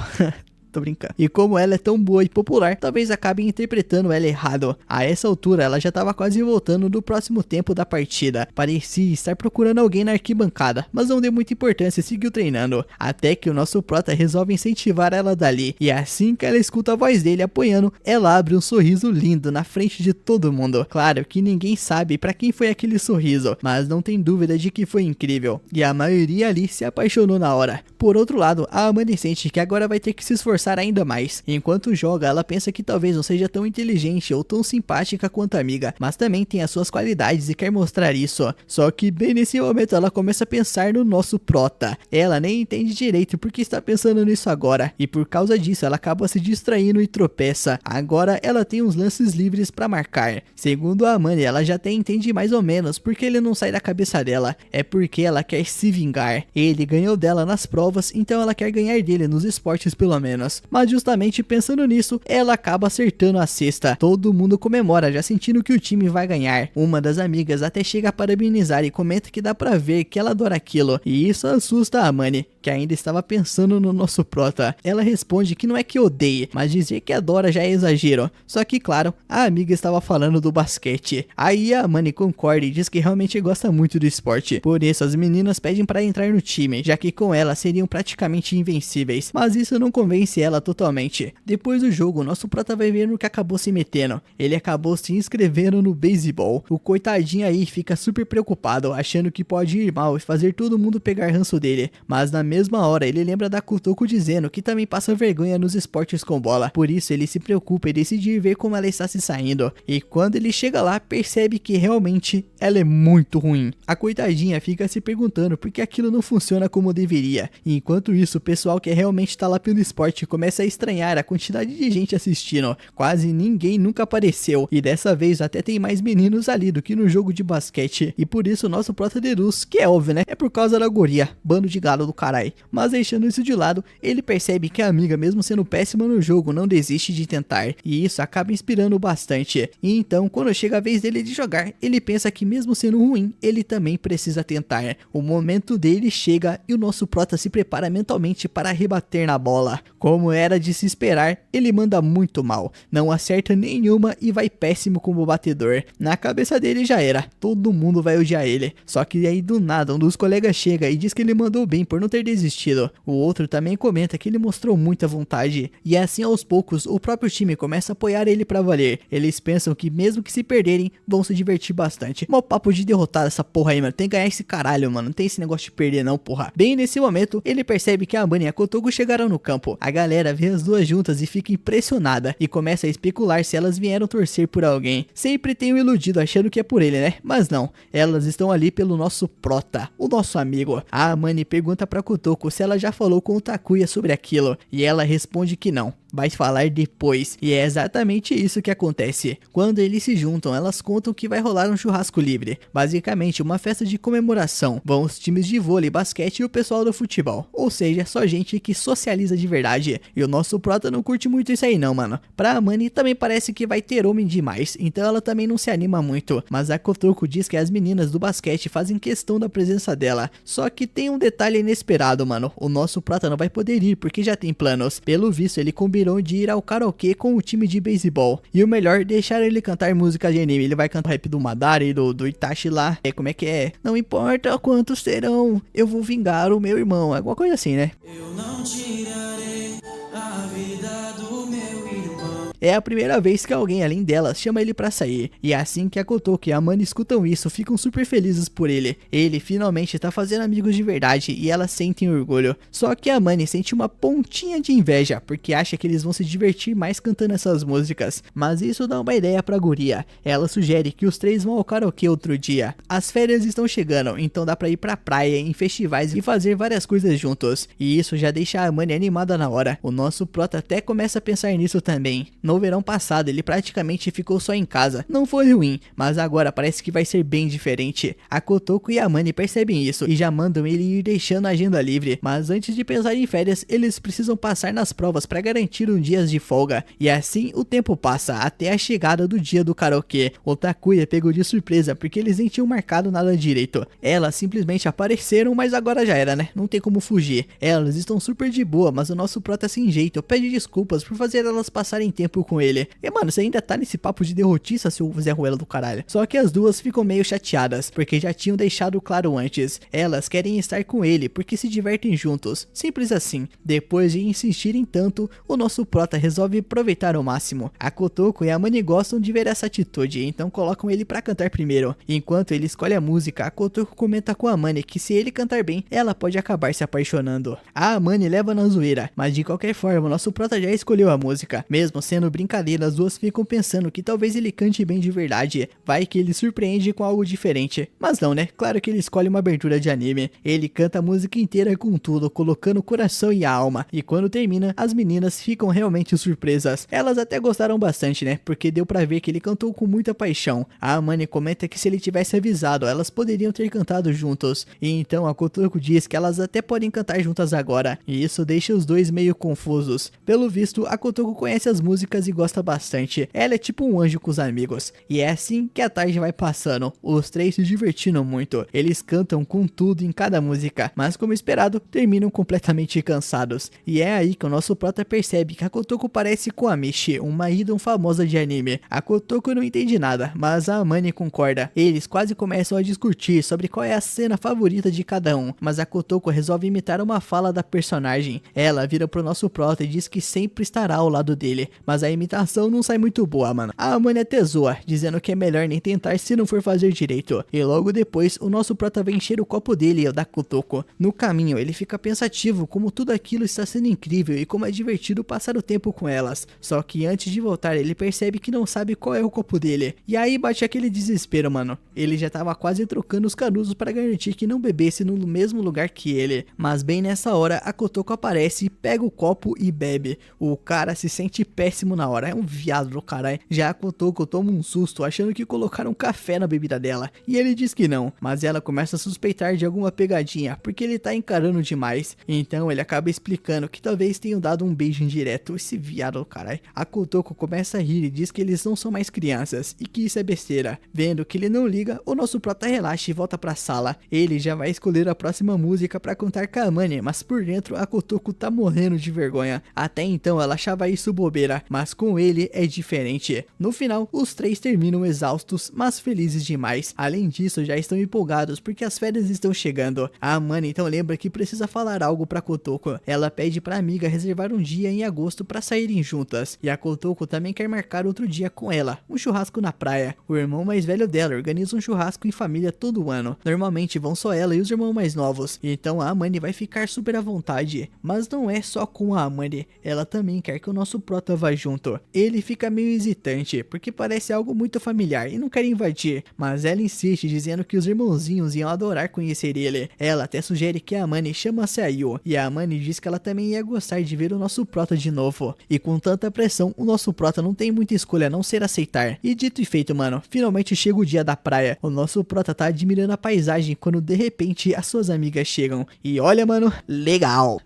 S2: Tô brincando. E como ela é tão boa e popular, talvez acabem interpretando ela errado. A essa altura, ela já tava quase voltando do próximo tempo da partida. Parecia estar procurando alguém na arquibancada, mas não deu muita importância e seguiu treinando. Até que o nosso prota resolve incentivar ela dali. E assim que ela escuta a voz dele apoiando, ela abre um sorriso lindo na frente de todo mundo. Claro que ninguém sabe pra quem foi aquele sorriso, mas não tem dúvida de que foi incrível. E a maioria ali se apaixonou na hora. Por outro lado, a Amani sente que agora vai ter que se esforçar ainda mais. Enquanto joga, ela pensa que talvez não seja tão inteligente ou tão simpática quanto a amiga, mas também tem as suas qualidades e quer mostrar isso. Só que bem nesse momento ela começa a pensar no nosso prota. Ela nem entende direito porque está pensando nisso agora, e por causa disso ela acaba se distraindo e tropeça. Agora ela tem uns lances livres para marcar. Segundo a Amani, ela já até entende mais ou menos porque ele não sai da cabeça dela. É porque ela quer se vingar. Ele ganhou dela nas provas, então ela quer ganhar dele nos esportes pelo menos. Mas justamente pensando nisso, ela acaba acertando a cesta. Todo mundo comemora, já sentindo que o time vai ganhar. Uma das amigas até chega a parabenizar e comenta que dá pra ver que ela adora aquilo. E isso assusta a Amani, que ainda estava pensando no nosso prota. Ela responde que não é que odeie, mas dizer que adora já é exagero. Só que claro, a amiga estava falando do basquete. Aí a Amani concorda e diz que realmente gosta muito do esporte. Por isso as meninas pedem para entrar no time, já que com ela seriam praticamente invencíveis. Mas isso não convence ela totalmente. Depois do jogo, nosso prota vai ver no que acabou se metendo. Ele acabou se inscrevendo no beisebol. O coitadinho aí fica super preocupado, achando que pode ir mal e fazer todo mundo pegar ranço dele. Mas na mesma hora ele lembra da Kotoko dizendo que também passa vergonha nos esportes com bola, por isso ele se preocupa e decide ver como ela está se saindo, e quando ele chega lá percebe que realmente ela é muito ruim. A coitadinha fica se perguntando por que aquilo não funciona como deveria, e enquanto isso o pessoal que realmente tá lá pelo esporte começa a estranhar a quantidade de gente assistindo, quase ninguém nunca apareceu, e dessa vez até tem mais meninos ali do que no jogo de basquete, e por isso o nosso prota deduz, que é óbvio né, é por causa da guria, bando de galo do carai. Mas deixando isso de lado, ele percebe que a amiga, mesmo sendo péssima no jogo, não desiste de tentar, e isso acaba inspirando bastante. E então, quando chega a vez dele de jogar, ele pensa que mesmo sendo ruim, ele também precisa tentar. O momento dele chega e o nosso prota se prepara mentalmente para rebater na bola. Como era de se esperar, ele manda muito mal, não acerta nenhuma e vai péssimo como batedor. Na cabeça dele já era, todo mundo vai odiar ele. Só que aí do nada um dos colegas chega e diz que ele mandou bem por não ter desistido. O outro também comenta que ele mostrou muita vontade. E assim aos poucos o próprio time começa a apoiar ele pra valer. Eles pensam que mesmo que se perderem, vão se divertir bastante. Mó papo de derrotar essa porra aí, mano. Tem que ganhar esse caralho, mano. Não tem esse negócio de perder não, porra. Bem nesse momento, ele percebe que a Amane e a Kotoko chegaram no campo. A galera vê as duas juntas e fica impressionada. E começa a especular se elas vieram torcer por alguém. Sempre tem um iludido achando que é por ele, né? Mas não. Elas estão ali pelo nosso prota, o nosso amigo. A Amane pergunta pra Kotoko se ela já falou com o Takuya sobre aquilo. E ela responde que não. Vai falar depois, e é exatamente isso que acontece. Quando eles se juntam, elas contam que vai rolar um churrasco livre, basicamente uma festa de comemoração. Vão os times de vôlei, basquete e o pessoal do futebol, ou seja, só gente que socializa de verdade. E o nosso prota não curte muito isso aí não, mano. Pra Amane também parece que vai ter homem demais, então ela também não se anima muito. Mas a Kotoko diz que as meninas do basquete fazem questão da presença dela. Só que tem um detalhe inesperado, mano. O nosso prota não vai poder ir porque já tem planos. Pelo visto, ele combinou de ir ao karaokê com o time de beisebol. E o melhor, deixar ele cantar música de anime. Ele vai cantar rap do Madara e do Itachi lá. Como é que é? Não importa quantos serão, eu vou vingar o meu irmão. Alguma coisa assim, né? Eu não tirarei a vida do meu irmão. É a primeira vez que alguém além delas chama ele pra sair. E assim que a Kotoko e a Amane escutam isso, ficam super felizes por ele. Ele finalmente tá fazendo amigos de verdade e elas sentem orgulho. Só que a Amane sente uma pontinha de inveja, porque acha que eles vão se divertir mais cantando essas músicas. Mas isso dá uma ideia pra guria. Ela sugere que os três vão ao karaokê outro dia. As férias estão chegando, então dá pra ir pra praia, em festivais e fazer várias coisas juntos. E isso já deixa a Amane animada na hora. O nosso prota até começa a pensar nisso também. No verão passado ele praticamente ficou só em casa. Não foi ruim, mas agora parece que vai ser bem diferente. A Kotoko e a Amane percebem isso e já mandam ele ir deixando a agenda livre. Mas antes de pensar em férias, eles precisam passar nas provas para garantir um dia de folga. E assim o tempo passa até a chegada do dia do karaokê. O Takuya pegou de surpresa porque eles nem tinham marcado nada direito. Elas simplesmente apareceram, mas agora já era, né? Não tem como fugir. Elas estão super de boa, mas o nosso prota sem jeito pede desculpas por fazer elas passarem tempo com ele. E mano, você ainda tá nesse papo de derrotista, seu Zé Ruela do caralho. Só que as duas ficam meio chateadas, porque já tinham deixado claro antes. Elas querem estar com ele porque se divertem juntos. Simples assim. Depois de insistirem tanto, o nosso prota resolve aproveitar ao máximo. A Kotoko e a Amane gostam de ver essa atitude, então colocam ele pra cantar primeiro. Enquanto ele escolhe a música, a Kotoko comenta com a Amane que se ele cantar bem, ela pode acabar se apaixonando. A Amane leva na zoeira, mas de qualquer forma, o nosso prota já escolheu a música. Mesmo sendo brincadeira, as duas ficam pensando que talvez ele cante bem de verdade. Vai que ele surpreende com algo diferente. Mas não, né? Claro que ele escolhe uma abertura de anime. Ele canta a música inteira com tudo, colocando o coração e a alma. E quando termina, as meninas ficam realmente surpresas. Elas até gostaram bastante, né? Porque deu pra ver que ele cantou com muita paixão. A Amane comenta que se ele tivesse avisado, elas poderiam ter cantado juntos. E então a Kotoko diz que elas até podem cantar juntas agora. E isso deixa os dois meio confusos. Pelo visto, a Kotoko conhece as músicas e gosta bastante. Ela é tipo um anjo com os amigos. E é assim que a tarde vai passando. Os três se divertindo muito. Eles cantam com tudo em cada música. Mas como esperado, terminam completamente cansados. E é aí que o nosso prota percebe que a Kotoko parece com a Mishi, uma idol famosa de anime. A Kotoko não entende nada, mas a Amane concorda. Eles quase começam a discutir sobre qual é a cena favorita de cada um. Mas a Kotoko resolve imitar uma fala da personagem. Ela vira pro nosso prota e diz que sempre estará ao lado dele. Mas a imitação não sai muito boa, mano. A Amane até zoa, dizendo que é melhor nem tentar se não for fazer direito. E logo depois, o nosso prota vai encher o copo dele e o da Kotoko. No caminho, ele fica pensativo como tudo aquilo está sendo incrível e como é divertido passar o tempo com elas. Só que antes de voltar, ele percebe que não sabe qual é o copo dele. E aí bate aquele desespero, mano. Ele já tava quase trocando os canudos para garantir que não bebesse no mesmo lugar que ele. Mas bem nessa hora, a Kotoko aparece, pega o copo e bebe. O cara se sente péssimo na hora, é um viado do caralho. Já a Kotoko toma um susto achando que colocaram café na bebida dela. E ele diz que não, mas ela começa a suspeitar de alguma pegadinha, porque ele tá encarando demais. Então ele acaba explicando que talvez tenham dado um beijo indireto, esse viado do caralho. A Kotoko começa a rir e diz que eles não são mais crianças, e que isso é besteira. Vendo que ele não liga, o nosso prota relaxa e volta pra sala. Ele já vai escolher a próxima música pra cantar com a Amane, mas por dentro a Kotoko tá morrendo de vergonha. Até então ela achava isso bobeira, mas com ele é diferente. No final, os três terminam exaustos, mas felizes demais. Além disso, já estão empolgados porque as férias estão chegando. A Amane então lembra que precisa falar algo pra Kotoko. Ela pede pra amiga reservar um dia em agosto pra saírem juntas. E a Kotoko também quer marcar outro dia com ela, um churrasco na praia. O irmão mais velho dela organiza um churrasco em família todo ano. Normalmente vão só ela e os irmãos mais novos. Então a Amane vai ficar super à vontade. Mas não é só com a Amane. Ela também quer que o nosso prota vá junto. Ele fica meio hesitante, porque parece algo muito familiar e não quer invadir. Mas ela insiste dizendo que os irmãozinhos iam adorar conhecer ele. Ela até sugere que a Amane chama a Sayu. E a Amane diz que ela também ia gostar de ver o nosso prota de novo. E com tanta pressão, o nosso prota não tem muita escolha a não ser aceitar. E dito e feito, mano, finalmente chega o dia da praia. O nosso prota tá admirando a paisagem quando de repente as suas amigas chegam. E olha, mano, legal.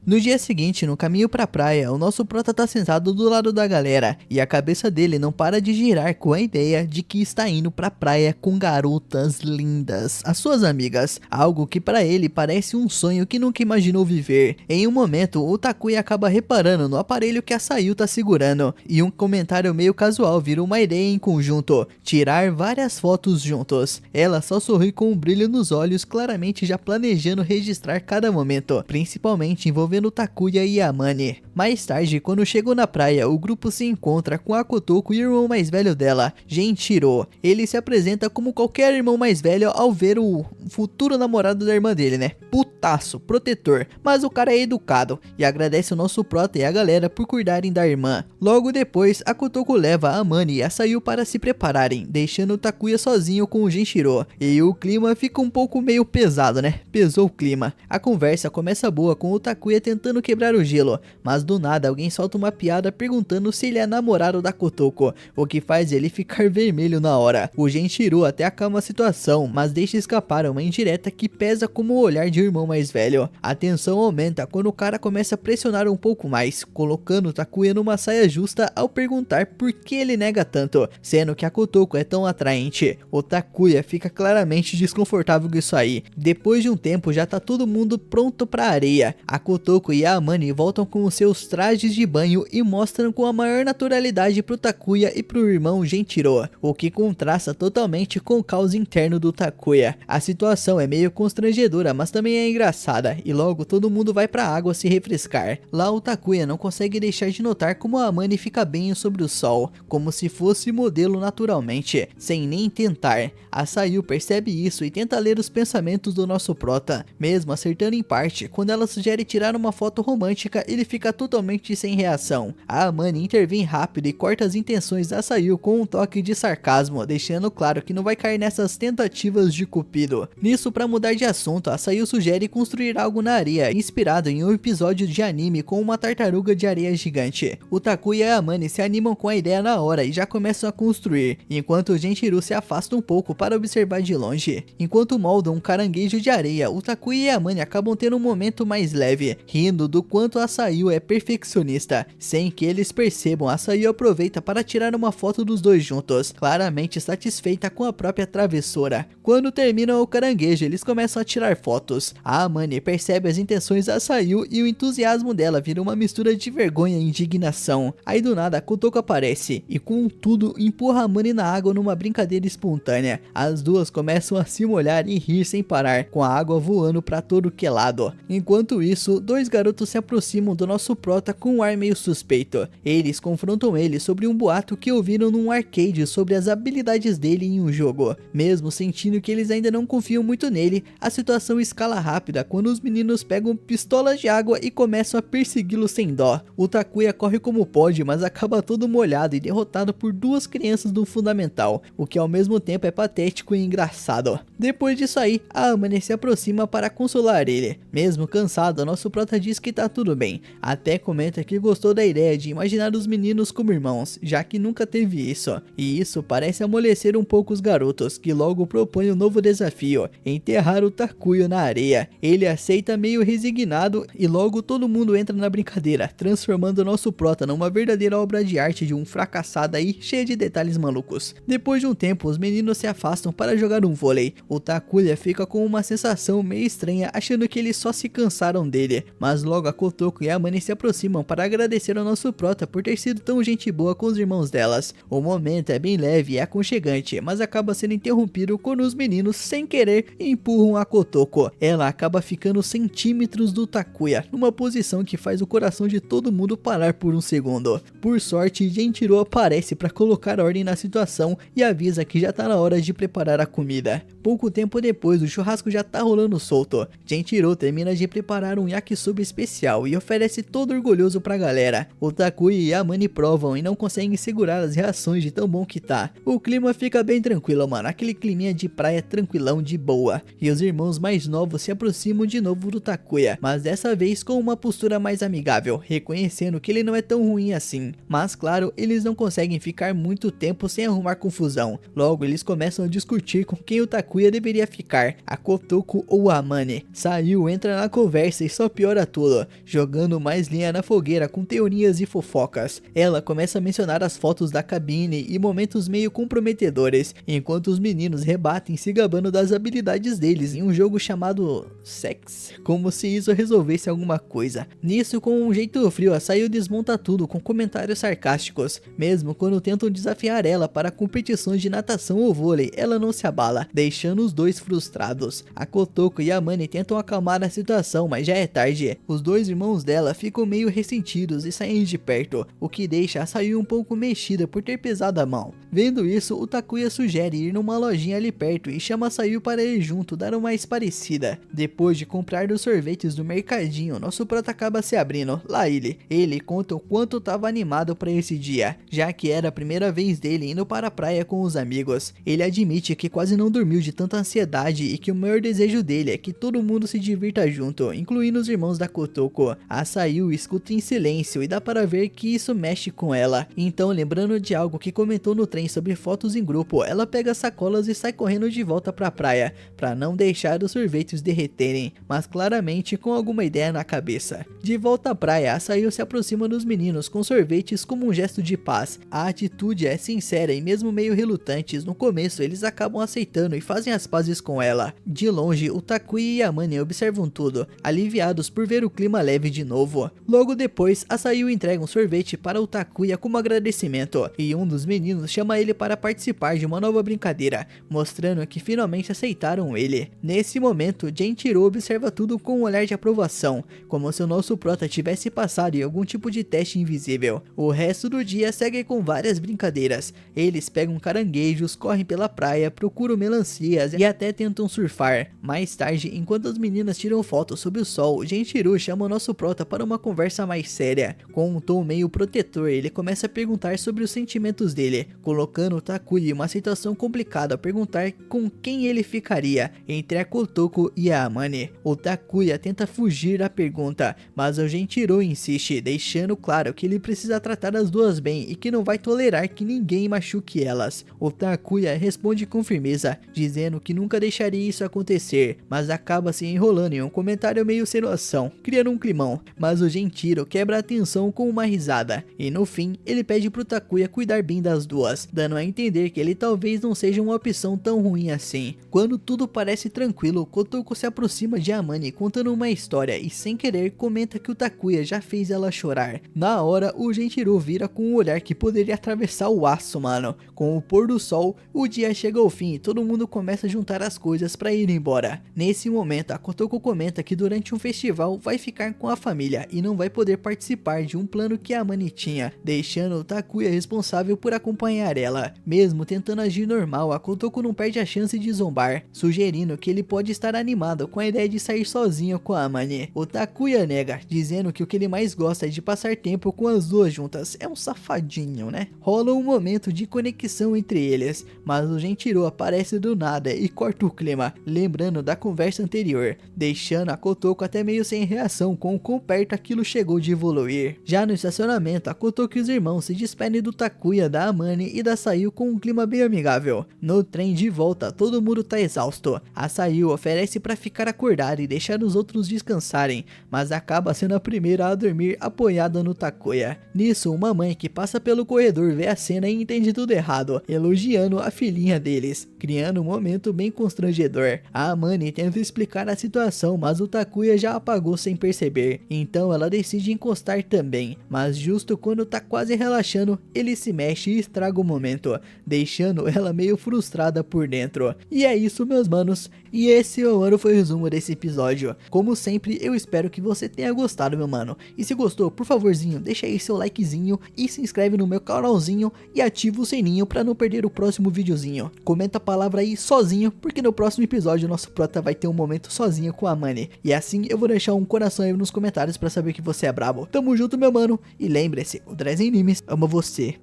S2: No dia seguinte, no caminho pra praia, o nosso prota tá sentado do lado da galera e a cabeça dele não para de girar com a ideia de que está indo pra praia com garotas lindas, as suas amigas, algo que pra ele parece um sonho que nunca imaginou viver. Em um momento, o Takuya acaba reparando no aparelho que a Sayu tá segurando e um comentário meio casual vira uma ideia em conjunto, tirar várias fotos juntos. Ela só sorri com um brilho nos olhos, claramente já planejando registrar cada momento, principalmente envolvendo Takuya e Amane. Mais tarde, quando chegou na praia, o grupo se encontra com a Kotoko e o irmão mais velho dela, Genshiro. Ele se apresenta como qualquer irmão mais velho ao ver o futuro namorado da irmã dele, né? Putaço, protetor, mas o cara é educado e agradece o nosso prota e a galera por cuidarem da irmã. Logo depois, a Kotoko leva a Amane e a Sayu para se prepararem, deixando o Takuya sozinho com o Genshiro. E o clima fica um pouco meio pesado, né? Pesou o clima. A conversa começa boa com o Takuya tentando quebrar o gelo, mas do nada alguém solta uma piada perguntando se ele é namorado da Kotoko, o que faz ele ficar vermelho na hora. O Genshiro até acalma a situação, mas deixa escapar uma indireta que pesa como o olhar de um irmão mais velho. A tensão aumenta quando o cara começa a pressionar um pouco mais, colocando o Takuya numa saia justa ao perguntar por que ele nega tanto, sendo que a Kotoko é tão atraente. O Takuya fica claramente desconfortável com isso aí. Depois de um tempo já tá todo mundo pronto pra areia. A Kotoko e a Amane voltam com os seus trajes de banho e mostram com a maior naturalidade pro Takuya e pro irmão Genshiro, o que contrasta totalmente com o caos interno do Takuya. A situação é meio constrangedora, mas também é engraçada, e logo todo mundo vai pra água se refrescar. Lá o Takuya não consegue deixar de notar como a Amane fica bem sobre o sol, como se fosse modelo naturalmente, sem nem tentar. A Sayu percebe isso e tenta ler os pensamentos do nosso prota, mesmo acertando em parte. Quando ela sugere tirar uma foto romântica, ele fica totalmente sem reação. A Amane intervém rápido e corta as intenções da Sayu com um toque de sarcasmo, deixando claro que não vai cair nessas tentativas de cupido. Nisso, para mudar de assunto, a Sayu sugere construir algo na areia, inspirado em um episódio de anime com uma tartaruga de areia gigante. O Takuya e a Amane se animam com a ideia na hora e já começam a construir, enquanto o Genshiro se afasta um pouco para observar de longe. Enquanto moldam um caranguejo de areia, o Takuya e a Amane acabam tendo um momento mais leve, rindo do quanto a Sayu é perfeccionista. Sem que eles percebam, a Sayu aproveita para tirar uma foto dos dois juntos, claramente satisfeita com a própria travessura. Quando terminam o caranguejo, eles começam a tirar fotos. A Amane percebe as intenções da Sayu e o entusiasmo dela vira uma mistura de vergonha e indignação. Aí do nada a Kotoko aparece e com tudo empurra a Amane na água numa brincadeira espontânea. As duas começam a se molhar e rir sem parar, com a água voando pra todo que é lado. Enquanto isso, dois garotos se aproximam do nosso prota com um ar meio suspeito. Eles confrontam ele sobre um boato que ouviram num arcade sobre as habilidades dele em um jogo. Mesmo sentindo que eles ainda não confiam muito nele, a situação escala rápida quando os meninos pegam pistolas de água e começam a persegui-lo sem dó. O Takuya corre como pode, mas acaba todo molhado e derrotado por duas crianças do fundamental, o que ao mesmo tempo é patético e engraçado. Depois disso aí, a Amane se aproxima para consolar ele. Mesmo cansado, nosso prota diz que tá tudo bem, até comenta que gostou da ideia de imaginar os meninos como irmãos, já que nunca teve isso, e isso parece amolecer um pouco os garotos, que logo propõem um novo desafio, enterrar o Takuya na areia. Ele aceita meio resignado e logo todo mundo entra na brincadeira, transformando nosso prota numa verdadeira obra de arte de um fracassado aí, cheia de detalhes malucos. Depois de um tempo, os meninos se afastam para jogar um vôlei. O Takuya fica com uma sensação meio estranha, achando que eles só se cansaram dele, mas logo a Kotoko e a Amane se aproximam para agradecer ao nosso prota por ter sido tão gente boa com os irmãos delas. O momento é bem leve e aconchegante, mas acaba sendo interrompido quando os meninos, sem querer, empurram a Kotoko. Ela acaba ficando centímetros do Takuya, numa posição que faz o coração de todo mundo parar por um segundo. Por sorte, Genjiro aparece para colocar ordem na situação e avisa que já tá na hora de preparar a comida. Pouco tempo depois, o churrasco já tá rolando solto. Genjiro termina de preparar um yakisoba especial e oferece todo orgulhoso pra galera. O Takuya e a Amane provam e não conseguem segurar as reações de tão bom que tá. O clima fica bem tranquilo, mano, aquele climinha de praia tranquilão de boa. E os irmãos mais novos se aproximam de novo do Takuya, mas dessa vez com uma postura mais amigável, reconhecendo que ele não é tão ruim assim. Mas claro, eles não conseguem ficar muito tempo sem arrumar confusão. Logo eles começam a discutir com quem o Takuya deveria ficar, a Kotoko ou a Amane. Sayu entra na conversa e só piora tudo, jogando mais linha na fogueira com teorias e fofocas. Ela começa a mencionar as fotos da cabine e momentos meio comprometedores, enquanto os meninos rebatem se gabando das habilidades deles em um jogo chamado Sex, como se isso resolvesse alguma coisa. Nisso, com um jeito frio, a Sayu desmonta tudo com comentários sarcásticos. Mesmo quando tentam desafiar ela para competições de natação ou vôlei, ela não se abala, deixando os dois frustrados. A Kotoko e a Amane tentam acalmar a situação, mas já é tarde. Os dois irmãos dela ficam meio ressentidos e saem de perto, o que deixa a Sayu um pouco mexida por ter pesado a mão. Vendo isso, o Takuya sugere ir numa lojinha ali perto e chama a Sayu para ir junto dar uma esparecida. Depois de comprar os sorvetes do mercadinho, nosso prota acaba se abrindo. Lá ele conta o quanto estava animado para esse dia, já que era a primeira vez dele indo para a praia com os amigos. Ele admite que quase não dormiu de tanta ansiedade e que o maior desejo dele é que todo mundo se divirta junto, incluindo os irmãos da Kotoko. A Sayu escuta em silêncio e dá para ver que isso mexe com ela. Então, lembrando de algo que comentou no trem sobre fotos em grupo, ela pega sacolas e sai correndo de volta para a praia, para não deixar os sorvetes derreterem, mas claramente com alguma ideia na cabeça. De volta à praia, a Sayu se aproxima dos meninos com sorvetes como um gesto de paz. A atitude é sincera e mesmo meio relutantes, no começo eles acabam aceitando e fazem as pazes com ela. De longe, o Takuya e a Amane observam tudo, aliviados por ver o clima leve de novo. Logo depois, a Sayu entrega um sorvete para o Takuya como agradecimento, e um dos meninos chama ele para participar de uma nova brincadeira, mostrando que finalmente aceitaram ele. Nesse momento, Genjiro observa tudo com um olhar de aprovação, como se o nosso prota tivesse passado em algum tipo de teste invisível. O resto do dia segue com várias brincadeiras. Eles pegam caranguejos, correm pela praia, procuram melancias e até tentam surfar. Mais tarde, enquanto as meninas tiram fotos sob o sol, Genjiro chama o nosso prota para uma conversa mais séria. Com um tom meio protetor, ele começa a perguntar sobre os sentimentos dele, colocando o Takuya em uma situação complicada ao perguntar com quem ele ficaria entre a Kotoko e a Amane. O Takuya tenta fugir da pergunta, mas o Genjiro insiste, deixando claro que ele precisa tratar as duas bem e que não vai tolerar que ninguém machuque elas. O Takuya responde com firmeza, dizendo que nunca deixaria isso acontecer, mas acaba se enrolando em um comentário meio sem noção, criando um climão, mas o Genjiro quebra a tensão com uma risada, e no fim ele pede pro Takuya cuidar bem das duas, dando a entender que ele talvez não seja uma opção tão ruim assim. Quando tudo parece tranquilo, Kotoko se aproxima de Amane contando uma história e sem querer comenta que o Takuya já fez ela chorar. Na hora, o Genjiro vira com um olhar que poderia atravessar o aço, mano. Com o pôr do sol, o dia chega ao fim e todo mundo começa começa a juntar as coisas para ir embora. Nesse momento, a Kotoko comenta que durante um festival vai ficar com a família e não vai poder participar de um plano que a Amane tinha, deixando o Takuya responsável por acompanhar ela. Mesmo tentando agir normal, a Kotoko não perde a chance de zombar, sugerindo que ele pode estar animado com a ideia de sair sozinho com a Amane. O Takuya nega, dizendo que o que ele mais gosta é de passar tempo com as duas juntas. É um safadinho, né? Rola um momento de conexão entre eles, mas o Gentiro aparece do nada e corta o clima, lembrando da conversa anterior, deixando a Kotoko até meio sem reação com o quão perto aquilo chegou de evoluir. Já no estacionamento, a Kotoko e os irmãos se despedem do Takuya, da Amane e da Sayu com um clima bem amigável. No trem de volta, todo mundo tá exausto. A Sayu oferece para ficar acordada e deixar os outros descansarem, mas acaba sendo a primeira a dormir apoiada no Takuya. Nisso, uma mãe que passa pelo corredor vê a cena e entende tudo errado, elogiando a filhinha deles, criando um momento bem constrangedor. A Amane tenta explicar a situação, mas o Takuya já apagou sem perceber, então ela decide encostar também, mas justo quando tá quase relaxando, ele se mexe e estraga o momento, deixando ela meio frustrada por dentro. E é isso, meus manos, e esse, meu mano, foi o resumo desse episódio. Como sempre, eu espero que você tenha gostado, meu mano, e se gostou, por favorzinho, deixa aí seu likezinho e se inscreve no meu canalzinho e ativa o sininho pra não perder o próximo videozinho. Comenta a palavra aí sozinho, porque no próximo episódio o nosso prota vai ter um momento sozinho com a Amane, e assim eu vou deixar um coração aí nos comentários pra saber que você é brabo. Tamo junto, meu mano, e lembre-se, o Drezen Nimes ama você.